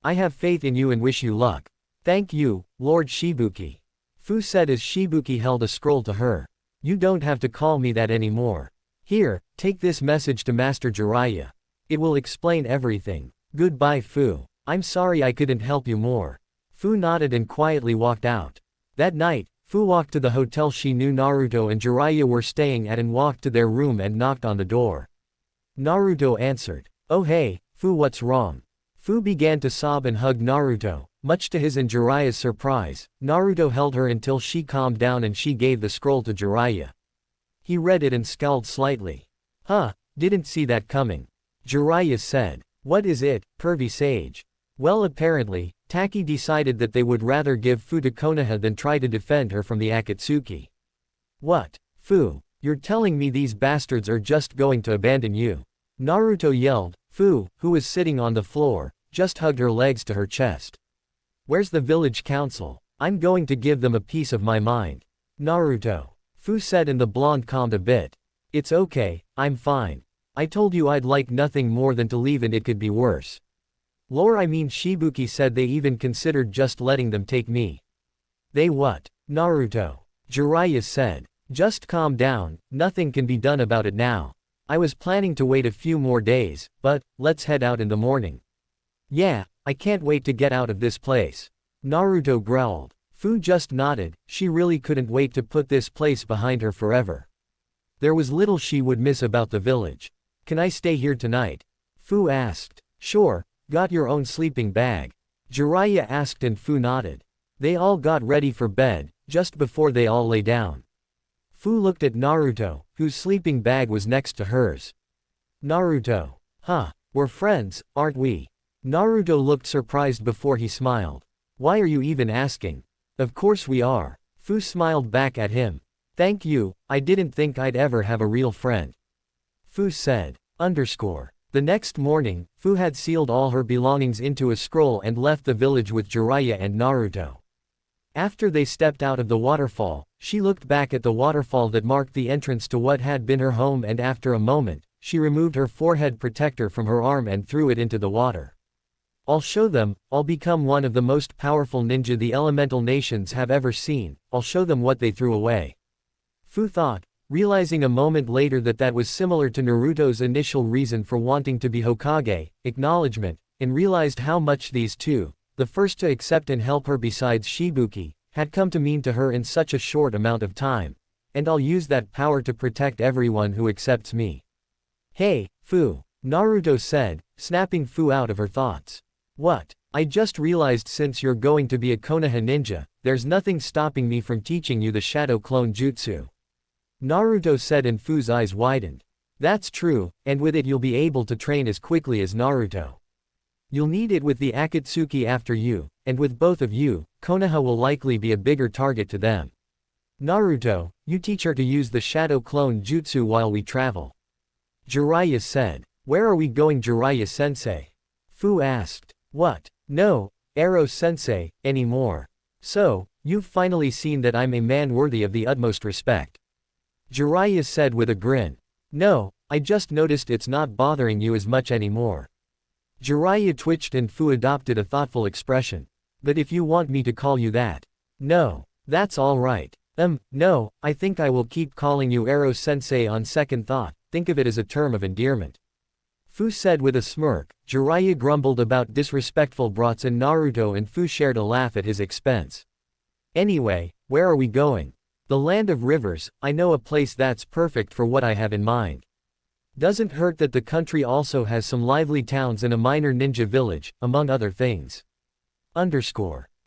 [SPEAKER 1] I have faith in you and wish you luck. Thank you, Lord Shibuki. Fu said as Shibuki held a scroll to her. You don't have to call me that anymore. Here, take this message to Master Jiraiya. It will explain everything. Goodbye Fu. I'm sorry I couldn't help you more. Fu nodded and quietly walked out. That night, Fu walked to the hotel she knew Naruto and Jiraiya were staying at and walked to their room and knocked on the door. Naruto answered. Oh hey, Fu, what's wrong? Fu began to sob and hug Naruto. Much to his and Jiraiya's surprise, Naruto held her until she calmed down and she gave the scroll to Jiraiya. He read it and scowled slightly. Huh, didn't see that coming. Jiraiya said. What is it, pervy sage? Well, apparently, Taki decided that they would rather give Fu to Konoha than try to defend her from the Akatsuki. What? Fu, you're telling me these bastards are just going to abandon you? Naruto yelled. Fu, who was sitting on the floor, just hugged her legs to her chest. Where's the village council? I'm going to give them a piece of my mind. Naruto. Fu said and the blonde calmed a bit. It's okay, I'm fine. I told you I'd like nothing more than to leave and it could be worse. Shibuki said they even considered just letting them take me. They what? Naruto. Jiraiya said. Just calm down, nothing can be done about it now. I was planning to wait a few more days, but, let's head out in the morning. Yeah, I can't wait to get out of this place. Naruto growled. Fu just nodded, she really couldn't wait to put this place behind her forever. There was little she would miss about the village. Can I stay here tonight? Fu asked. Sure, got your own sleeping bag? Jiraiya asked and Fu nodded. They all got ready for bed, just before they all lay down. Fu looked at Naruto, whose sleeping bag was next to hers. Naruto. Huh, we're friends, aren't we? Naruto looked surprised before he smiled. Why are you even asking? Of course we are. Fu smiled back at him. Thank you, I didn't think I'd ever have a real friend. Fu said. The next morning, Fu had sealed all her belongings into a scroll and left the village with Jiraiya and Naruto. After they stepped out of the waterfall, she looked back at the waterfall that marked the entrance to what had been her home and after a moment, she removed her forehead protector from her arm and threw it into the water. I'll show them, I'll become one of the most powerful ninja the elemental nations have ever seen, I'll show them what they threw away. Fuu thought, realizing a moment later that that was similar to Naruto's initial reason for wanting to be Hokage, acknowledgement, and realized how much these two, the first to accept and help her besides Shibuki, had come to mean to her in such a short amount of time. And I'll use that power to protect everyone who accepts me. Hey, Fuu, Naruto said, snapping Fuu out of her thoughts. What? I just realized since you're going to be a Konoha ninja, there's nothing stopping me from teaching you the shadow clone jutsu. Naruto said and Fuu's eyes widened. That's true, and with it you'll be able to train as quickly as Naruto. You'll need it with the Akatsuki after you, and with both of you, Konoha will likely be a bigger target to them. Naruto, you teach her to use the shadow clone jutsu while we travel. Jiraiya said. Where are we going, Jiraiya-sensei? Fuu asked. What? No, Arrow-sensei, anymore. So, you've finally seen that I'm a man worthy of the utmost respect. Jiraiya said with a grin. No, I just noticed it's not bothering you as much anymore. Jiraiya twitched and Fuu adopted a thoughtful expression. But if you want me to call you that. No, that's all right. No, I think I will keep calling you Arrow-sensei on second thought, think of it as a term of endearment. Fuu said with a smirk. Jiraiya grumbled about disrespectful brats and Naruto and Fuu shared a laugh at his expense. Anyway, where are we going? The land of rivers, I know a place that's perfect for what I have in mind. Doesn't hurt that the country also has some lively towns and a minor ninja village, among other things.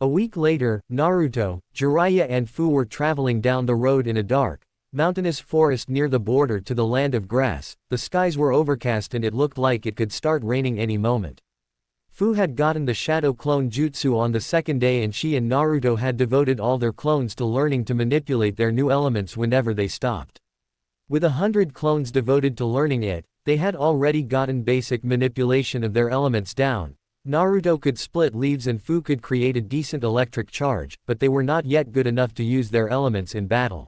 [SPEAKER 1] A week later, Naruto, Jiraiya and Fuu were traveling down the road in a dark, mountainous forest near the border to the land of grass. The skies were overcast and it looked like it could start raining any moment. Fuu had gotten the shadow clone jutsu on the second day and she and Naruto had devoted all their clones to learning to manipulate their new elements whenever they stopped. With 100 clones devoted to learning it, they had already gotten basic manipulation of their elements down. Naruto could split leaves and Fuu could create a decent electric charge, but they were not yet good enough to use their elements in battle.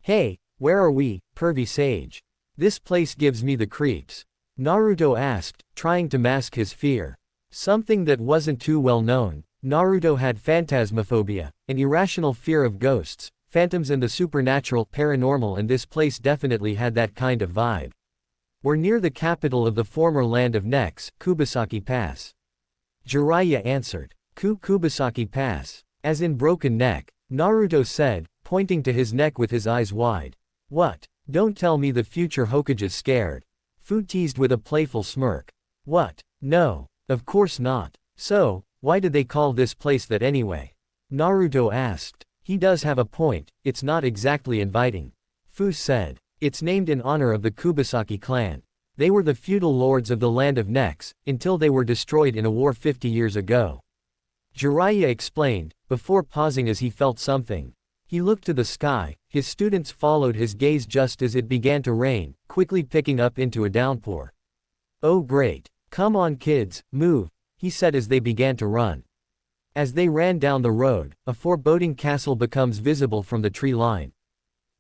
[SPEAKER 1] Hey, where are we, pervy sage? This place gives me the creeps. Naruto asked, trying to mask his fear. Something that wasn't too well known. Naruto had phantasmophobia, an irrational fear of ghosts, phantoms and the supernatural, paranormal, and this place definitely had that kind of vibe. We're near the capital of the former land of necks, Kubasaki Pass. Jiraiya answered. Kubasaki Pass. As in broken neck, Naruto said, pointing to his neck with his eyes wide. What? Don't tell me the future Hokage's scared. Fuu teased with a playful smirk. What? No, of course not. So, why did they call this place that anyway? Naruto asked. He does have a point, it's not exactly inviting. Fuu said. It's named in honor of the Kubasaki clan. They were the feudal lords of the land of necks, until they were destroyed in a war 50 years ago. Jiraiya explained, before pausing as he felt something. He looked to the sky, his students followed his gaze just as it began to rain, quickly picking up into a downpour. Oh great. Come on kids, move, he said as they began to run. As they ran down the road, a foreboding castle becomes visible from the tree line.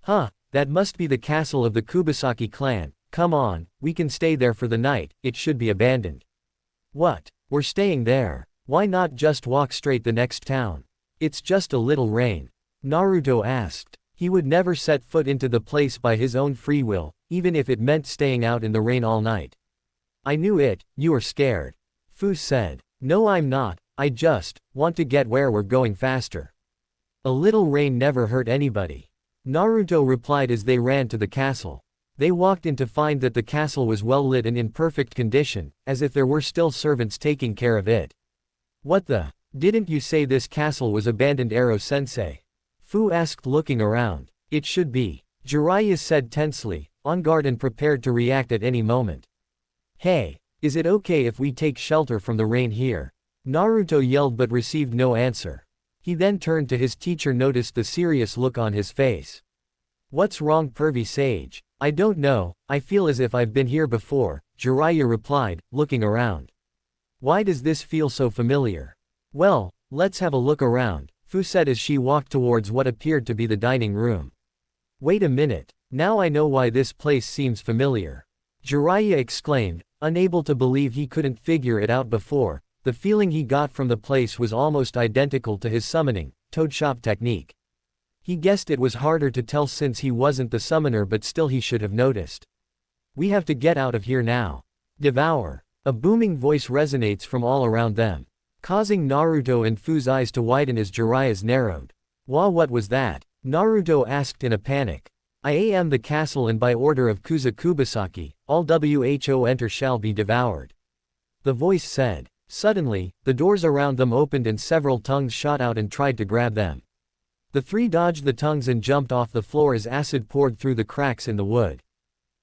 [SPEAKER 1] Huh, that must be the castle of the Kubasaki clan. Come on, we can stay there for the night, it should be abandoned. What? We're staying there. Why not just walk straight the next town? It's just a little rain. Naruto asked. He would never set foot into the place by his own free will, even if it meant staying out in the rain all night. I knew it, you are scared. Fuu said. No I'm not, I just want to get where we're going faster. A little rain never hurt anybody. Naruto replied as they ran to the castle. They walked in to find that the castle was well lit and in perfect condition, as if there were still servants taking care of it. What the? Didn't you say this castle was abandoned, Arrow-sensei? Fuu asked looking around. It should be. Jiraiya said tensely, on guard and prepared to react at any moment. Hey, is it okay if we take shelter from the rain here? Naruto yelled but received no answer. He then turned to his teacher, noticed the serious look on his face. What's wrong, pervy sage? I don't know, I feel as if I've been here before, Jiraiya replied, looking around. Why does this feel so familiar? Well, let's have a look around, Fuu said as she walked towards what appeared to be the dining room. Wait a minute, now I know why this place seems familiar. Jiraiya exclaimed, unable to believe he couldn't figure it out before. The feeling he got from the place was almost identical to his summoning, toad shop technique. He guessed it was harder to tell since he wasn't the summoner, but still he should have noticed. We have to get out of here now. Devour. A booming voice resonates from all around them, causing Naruto and Fu's eyes to widen as Jiraiya's narrowed. What was that? Naruto asked in a panic. I am the castle, and by order of Kubasaki, all who enter shall be devoured. The voice said. Suddenly, the doors around them opened and several tongues shot out and tried to grab them. The three dodged the tongues and jumped off the floor as acid poured through the cracks in the wood.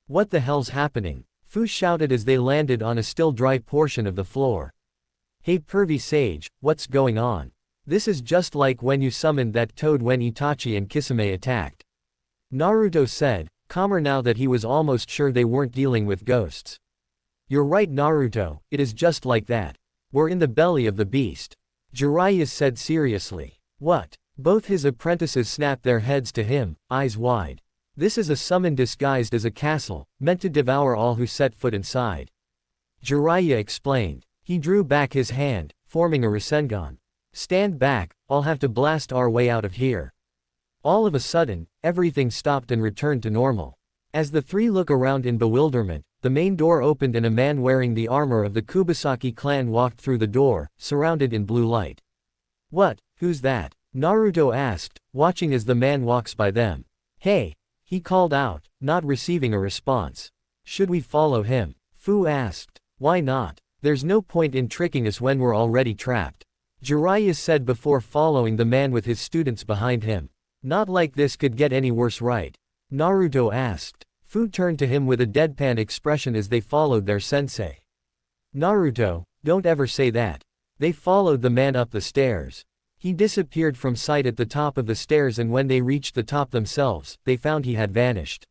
[SPEAKER 1] What the hell's happening? Fu shouted as they landed on a still dry portion of the floor. Hey pervy sage, what's going on? This is just like when you summoned that toad when Itachi and Kisame attacked. Naruto said, calmer now that he was almost sure they weren't dealing with ghosts. You're right Naruto, it is just like that. We're in the belly of the beast. Jiraiya said seriously. What? Both his apprentices snapped their heads to him, eyes wide. This is a summon disguised as a castle, meant to devour all who set foot inside. Jiraiya explained. He drew back his hand, forming a Rasengan. Stand back, I'll have to blast our way out of here. All of a sudden, everything stopped and returned to normal. As the three look around in bewilderment, the main door opened and a man wearing the armor of the Kubasaki clan walked through the door, surrounded in blue light. What? Who's that? Naruto asked, watching as the man walks by them. Hey! He called out, not receiving a response. Should we follow him? Fu asked. Why not? There's no point in tricking us when we're already trapped. Jiraiya said before following the man with his students behind him. Not like this could get any worse, right? Naruto asked. Fu turned to him with a deadpan expression as they followed their sensei. Naruto, don't ever say that. They followed the man up the stairs. He disappeared from sight at the top of the stairs, and when they reached the top themselves, they found he had vanished.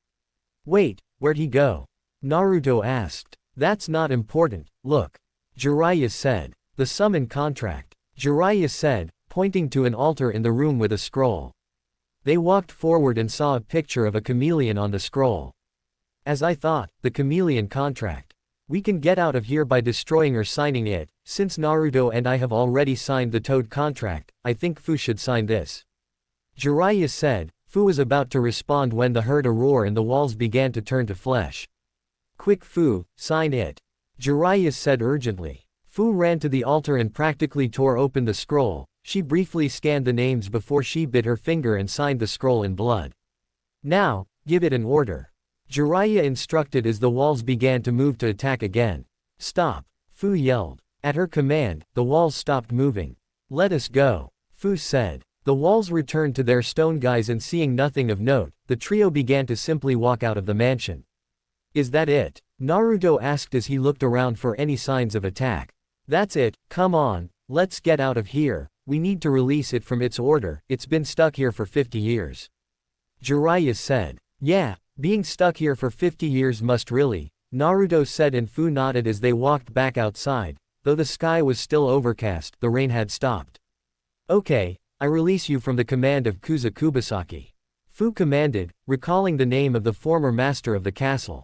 [SPEAKER 1] Wait, where'd he go? Naruto asked. That's not important, look. Jiraiya said. The summon contract. Jiraiya said, pointing to an altar in the room with a scroll. They walked forward and saw a picture of a chameleon on the scroll. As I thought, the chameleon contract. We can get out of here by destroying or signing it. Since Naruto and I have already signed the toad contract, I think Fu should sign this. Jiraiya said. Fu was about to respond when they heard a roar and the walls began to turn to flesh. Quick Fu, sign it. Jiraiya said urgently. Fu ran to the altar and practically tore open the scroll. She briefly scanned the names before she bit her finger and signed the scroll in blood. Now, give it an order. Jiraiya instructed as the walls began to move to attack again. Stop! Fu yelled. At her command, the walls stopped moving. Let us go, Fu said. The walls returned to their stone guys, and seeing nothing of note, the trio began to simply walk out of the mansion. Is that it? Naruto asked as he looked around for any signs of attack. That's it, come on, let's get out of here, we need to release it from its order, it's been stuck here for 50 years. Jiraiya said. Yeah, being stuck here for 50 years must really, Naruto said, and Fu nodded as they walked back outside. Though the sky was still overcast, the rain had stopped. Okay, I release you from the command of Kubasaki. Fu commanded, recalling the name of the former master of the castle.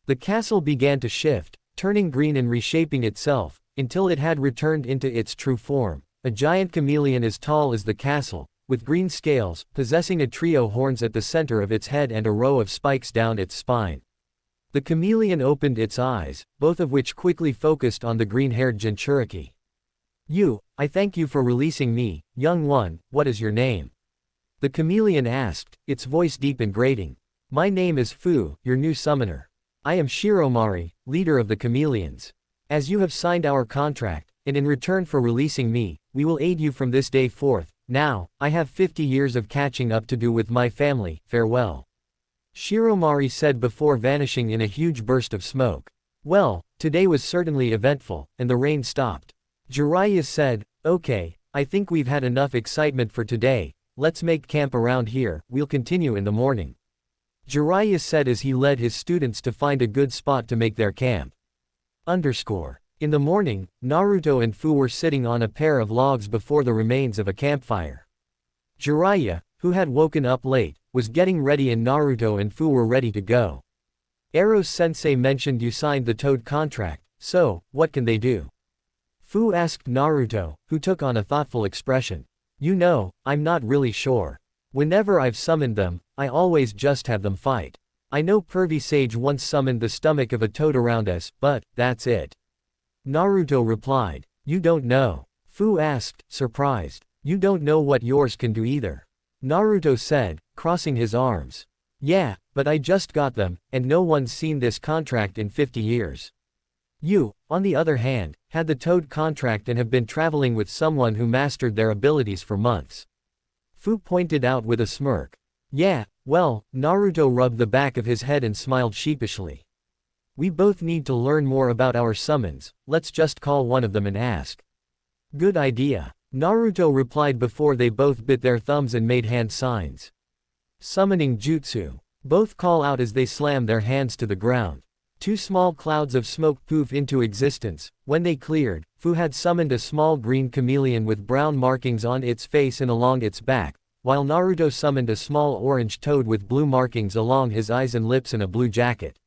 [SPEAKER 1] The castle began to shift, turning green and reshaping itself, until it had returned into its true form, a giant chameleon as tall as the castle, with green scales, possessing a trio horns at the center of its head and a row of spikes down its spine. The chameleon opened its eyes, both of which quickly focused on the green-haired Jinchuriki. I thank you for releasing me, young one, what is your name? The chameleon asked, its voice deep and grating. My name is Fu, your new summoner. I am Shiromari, leader of the chameleons. As you have signed our contract, and in return for releasing me, we will aid you from this day forth. Now, I have 50 years of catching up to do with my family, farewell. Shiromari said before vanishing in a huge burst of smoke. Well, today was certainly eventful, and the rain stopped. Jiraiya said, okay, I think we've had enough excitement for today, let's make camp around here, we'll continue in the morning. Jiraiya said as he led his students to find a good spot to make their camp. In the morning, Naruto and Fu were sitting on a pair of logs before the remains of a campfire. Jiraiya, who had woken up late, was getting ready, and Naruto and Fu were ready to go. Eros sensei mentioned you signed the toad contract, so, what can they do? Fu asked Naruto, who took on a thoughtful expression. You know, I'm not really sure. Whenever I've summoned them, I always just have them fight. I know Pervy Sage once summoned the stomach of a toad around us, but that's it. Naruto replied. You don't know. Fu asked, surprised. You don't know what yours can do either. Naruto said, crossing his arms. Yeah, but I just got them, and no one's seen this contract in 50 years. You, on the other hand, had the toad contract and have been traveling with someone who mastered their abilities for months. Fu pointed out with a smirk. Yeah, well, Naruto rubbed the back of his head and smiled sheepishly. We both need to learn more about our summons, let's just call one of them and ask. Good idea. Naruto replied before they both bit their thumbs and made hand signs. Summoning jutsu. Both call out as they slam their hands to the ground. Two small clouds of smoke poof into existence. When they cleared, Fu had summoned a small green chameleon with brown markings on its face and along its back, while Naruto summoned a small orange toad with blue markings along his eyes and lips and a blue jacket.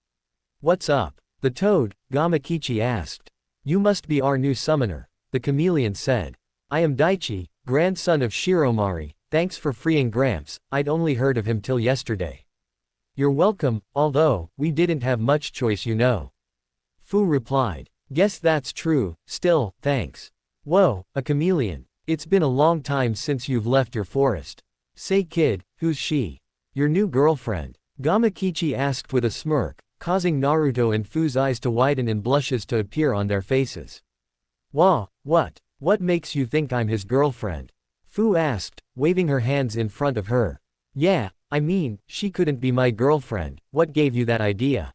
[SPEAKER 1] What's up? The toad, Gamakichi asked. You must be our new summoner, the chameleon said. I am Daichi, grandson of Shiromari, thanks for freeing Gramps, I'd only heard of him till yesterday. You're welcome, although, we didn't have much choice you know. Fu replied. Guess that's true, still, thanks. Whoa, a chameleon. It's been a long time since you've left your forest. Say kid, who's she? Your new girlfriend? Gamakichi asked with a smirk, causing Naruto and Fu's eyes to widen and blushes to appear on their faces. Wah, what? What makes you think I'm his girlfriend? Fu asked, waving her hands in front of her. Yeah, I mean, she couldn't be my girlfriend, what gave you that idea?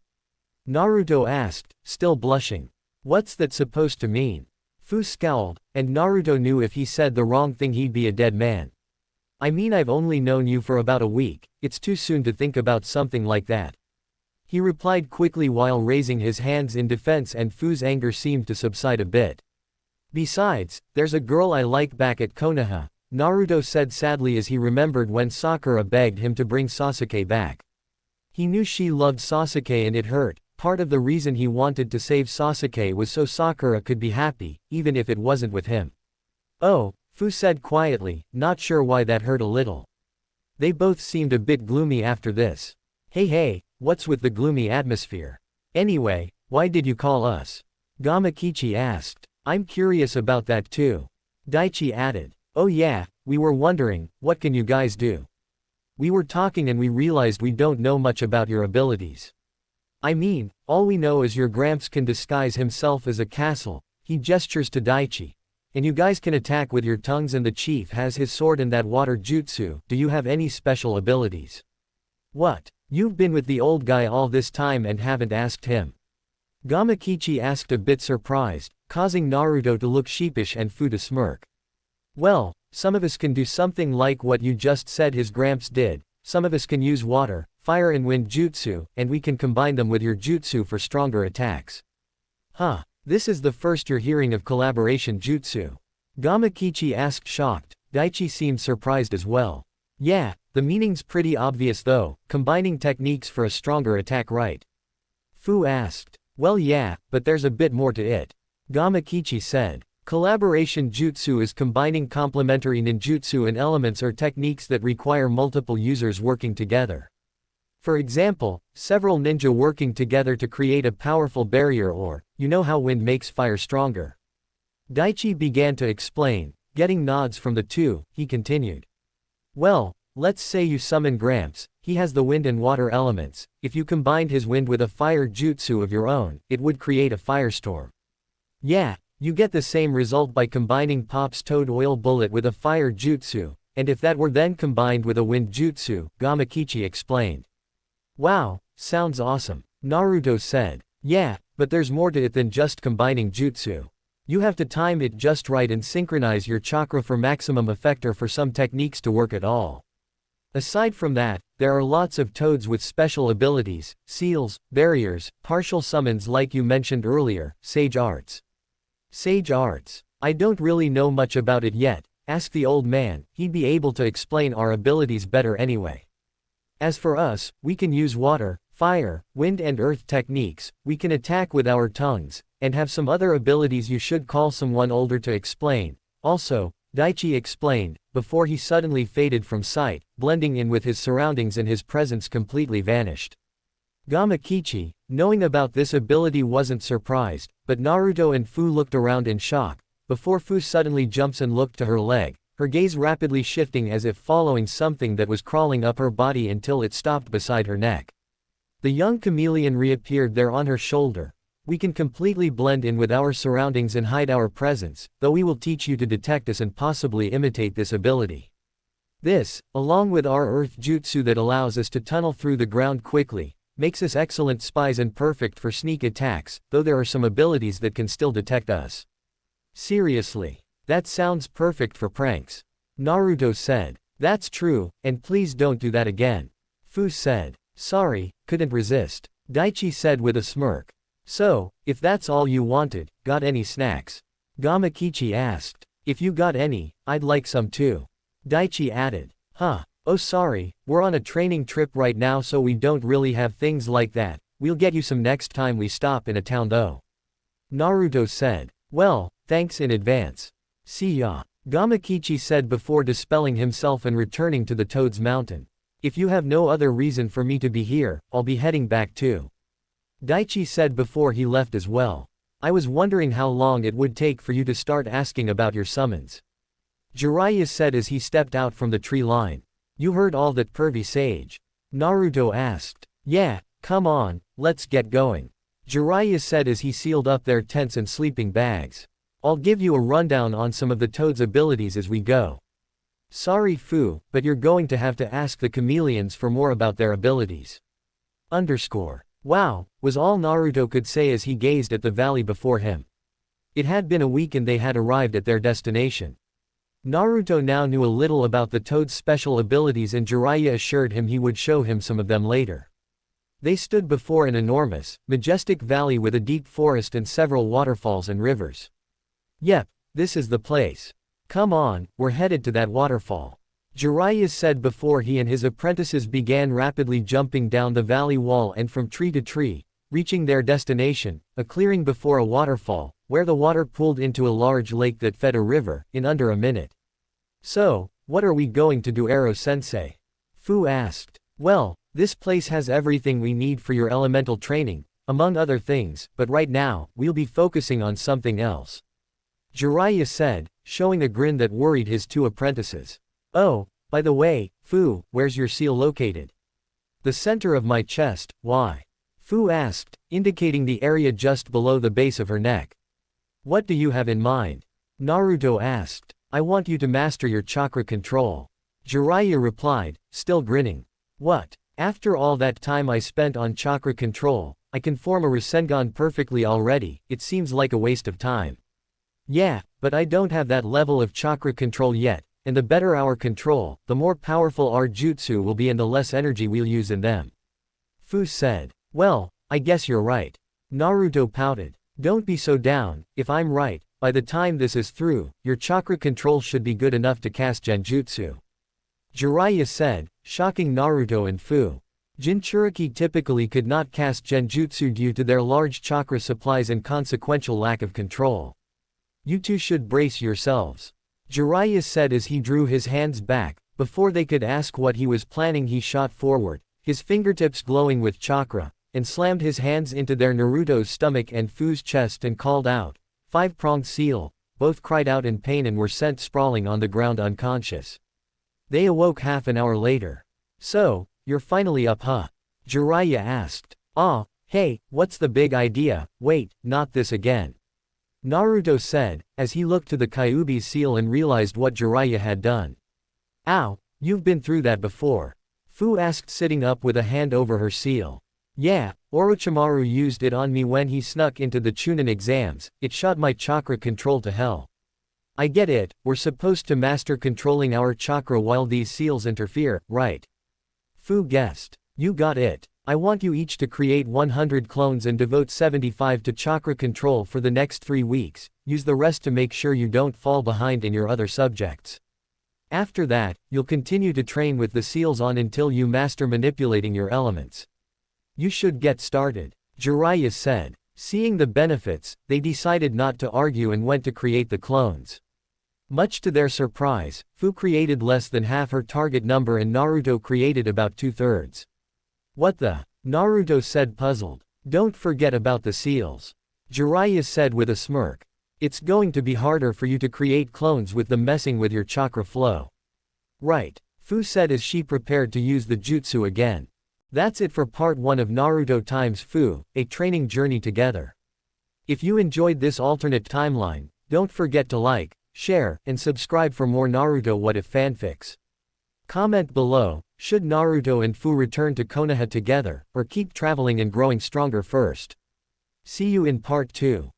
[SPEAKER 1] Naruto asked, still blushing. What's that supposed to mean? Fu scowled, and Naruto knew if he said the wrong thing he'd be a dead man. I mean I've only known you for about a week, it's too soon to think about something like that. He replied quickly while raising his hands in defense and Fu's anger seemed to subside a bit. Besides, there's a girl I like back at Konoha, Naruto said sadly as he remembered when Sakura begged him to bring Sasuke back. He knew she loved Sasuke and it hurt. Part of the reason he wanted to save Sasuke was so Sakura could be happy, even if it wasn't with him. Oh, Fu said quietly, not sure why that hurt a little. They both seemed a bit gloomy after this. Hey, what's with the gloomy atmosphere? Anyway, why did you call us? Gamakichi asked. I'm curious about that too. Daichi added. Oh yeah, we were wondering, what can you guys do? We were talking and we realized we don't know much about your abilities. I mean, all we know is your Gramps can disguise himself as a castle, he gestures to Daichi. And you guys can attack with your tongues and the chief has his sword and that water jutsu. Do you have any special abilities? What? You've been with the old guy all this time and haven't asked him? Gamakichi asked a bit surprised, causing Naruto to look sheepish and Fu to smirk. Well, some of us can do something like what you just said his Gramps did, some of us can use water, fire and wind jutsu, and we can combine them with your jutsu for stronger attacks. Huh, this is the first you're hearing of collaboration jutsu. Gamakichi asked shocked, Daichi seemed surprised as well. Yeah, the meaning's pretty obvious though, combining techniques for a stronger attack right? Fu asked. Well yeah, but there's a bit more to it. Gamakichi said. Collaboration jutsu is combining complementary ninjutsu and elements or techniques that require multiple users working together. For example, several ninja working together to create a powerful barrier or, you know how wind makes fire stronger. Daichi began to explain, getting nods from the two, he continued. Well, let's say you summon Gramps, he has the wind and water elements, if you combined his wind with a fire jutsu of your own, it would create a firestorm. Yeah. You get the same result by combining Pop's toad oil bullet with a fire jutsu, and if that were then combined with a wind jutsu, Gamakichi explained. Wow, sounds awesome. Naruto said. Yeah, but there's more to it than just combining jutsu. You have to time it just right and synchronize your chakra for maximum effect or for some techniques to work at all. Aside from that, there are lots of toads with special abilities, seals, barriers, partial summons like you mentioned earlier, sage arts. Sage arts. I don't really know much about it yet, ask the old man, he'd be able to explain our abilities better anyway. As for us, we can use water, fire, wind and earth techniques, we can attack with our tongues, and have some other abilities. You should call someone older to explain. Also, Daichi explained, before he suddenly faded from sight, blending in with his surroundings and his presence completely vanished. Gamakichi, knowing about this ability, wasn't surprised, but Naruto and Fuu looked around in shock, before Fuu suddenly jumps and looked to her leg, her gaze rapidly shifting as if following something that was crawling up her body until it stopped beside her neck. The young chameleon reappeared there on her shoulder. We can completely blend in with our surroundings and hide our presence, though we will teach you to detect us and possibly imitate this ability. This, along with our earth jutsu that allows us to tunnel through the ground quickly, makes us excellent spies and perfect for sneak attacks, though there are some abilities that can still detect us. Seriously. That sounds perfect for pranks. Naruto said. That's true, and please don't do that again. Fuu said. Sorry, couldn't resist. Daichi said with a smirk. So, if that's all you wanted, got any snacks? Gamakichi asked. If you got any, I'd like some too. Daichi added. Huh. Oh sorry, we're on a training trip right now so we don't really have things like that. We'll get you some next time we stop in a town though. Naruto said. Well, thanks in advance. See ya. Gamakichi said before dispelling himself and returning to the Toad's Mountain. If you have no other reason for me to be here, I'll be heading back too. Daichi said before he left as well. I was wondering how long it would take for you to start asking about your summons. Jiraiya said as he stepped out from the tree line. You heard all that pervy sage? Naruto asked. Yeah, come on, let's get going. Jiraiya said as he sealed up their tents and sleeping bags. I'll give you a rundown on some of the Toad's abilities as we go. Sorry Fuu, but you're going to have to ask the chameleons for more about their abilities. Wow, was all Naruto could say as he gazed at the valley before him. It had been a week and they had arrived at their destination. Naruto now knew a little about the Toad's special abilities and Jiraiya assured him he would show him some of them later. They stood before an enormous, majestic valley with a deep forest and several waterfalls and rivers. Yep, this is the place. Come on, we're headed to that waterfall. Jiraiya said before he and his apprentices began rapidly jumping down the valley wall and from tree to tree, reaching their destination, a clearing before a waterfall, where the water pooled into a large lake that fed a river, in under a minute. So, what are we going to do, Ero-sensei? Fuu asked. Well, this place has everything we need for your elemental training, among other things, but right now, we'll be focusing on something else. Jiraiya said, showing a grin that worried his two apprentices. Oh, by the way, Fuu, where's your seal located? The center of my chest, why? Fuu asked, indicating the area just below the base of her neck. What do you have in mind? Naruto asked. I want you to master your chakra control. Jiraiya replied, still grinning. What? After all that time I spent on chakra control, I can form a Rasengan perfectly already, it seems like a waste of time. Yeah, but I don't have that level of chakra control yet, and the better our control, the more powerful our jutsu will be and the less energy we'll use in them. Fuu said. Well, I guess you're right. Naruto pouted. Don't be so down, if I'm right, by the time this is through, your chakra control should be good enough to cast genjutsu. Jiraiya said, shocking Naruto and Fuu. Jinchuriki typically could not cast genjutsu due to their large chakra supplies and consequential lack of control. You two should brace yourselves. Jiraiya said as he drew his hands back. Before they could ask what he was planning, he shot forward, his fingertips glowing with chakra, and slammed his hands into their Naruto's stomach and Fuu's chest and called out, "Five-pronged seal." Both cried out in pain and were sent sprawling on the ground unconscious. They awoke half an hour later. So, you're finally up, huh? Jiraiya asked. Ah, hey, what's the big idea? Wait, not this again. Naruto said, as he looked to the Kyuubi's seal and realized what Jiraiya had done. Ow, you've been through that before. Fuu asked, sitting up with a hand over her seal. Yeah, Orochimaru used it on me when he snuck into the Chunin exams, it shot my chakra control to hell. I get it, we're supposed to master controlling our chakra while these seals interfere, right? Fuu guessed. You got it. I want you each to create 100 clones and devote 75 to chakra control for the next 3 weeks, use the rest to make sure you don't fall behind in your other subjects. After that, you'll continue to train with the seals on until you master manipulating your elements. You should get started, Jiraiya said. Seeing the benefits, they decided not to argue and went to create the clones. Much to their surprise, Fu created less than half her target number and Naruto created about 2/3. What the? Naruto said puzzled. Don't forget about the seals, Jiraiya said with a smirk. It's going to be harder for you to create clones with them messing with your chakra flow. Right, Fu said as she prepared to use the jutsu again. That's it for part 1 of Naruto x Fuu, a training journey together. If you enjoyed this alternate timeline, don't forget to like, share, and subscribe for more Naruto What If fanfics. Comment below, should Naruto and Fu return to Konoha together, or keep traveling and growing stronger first? See you in part 2.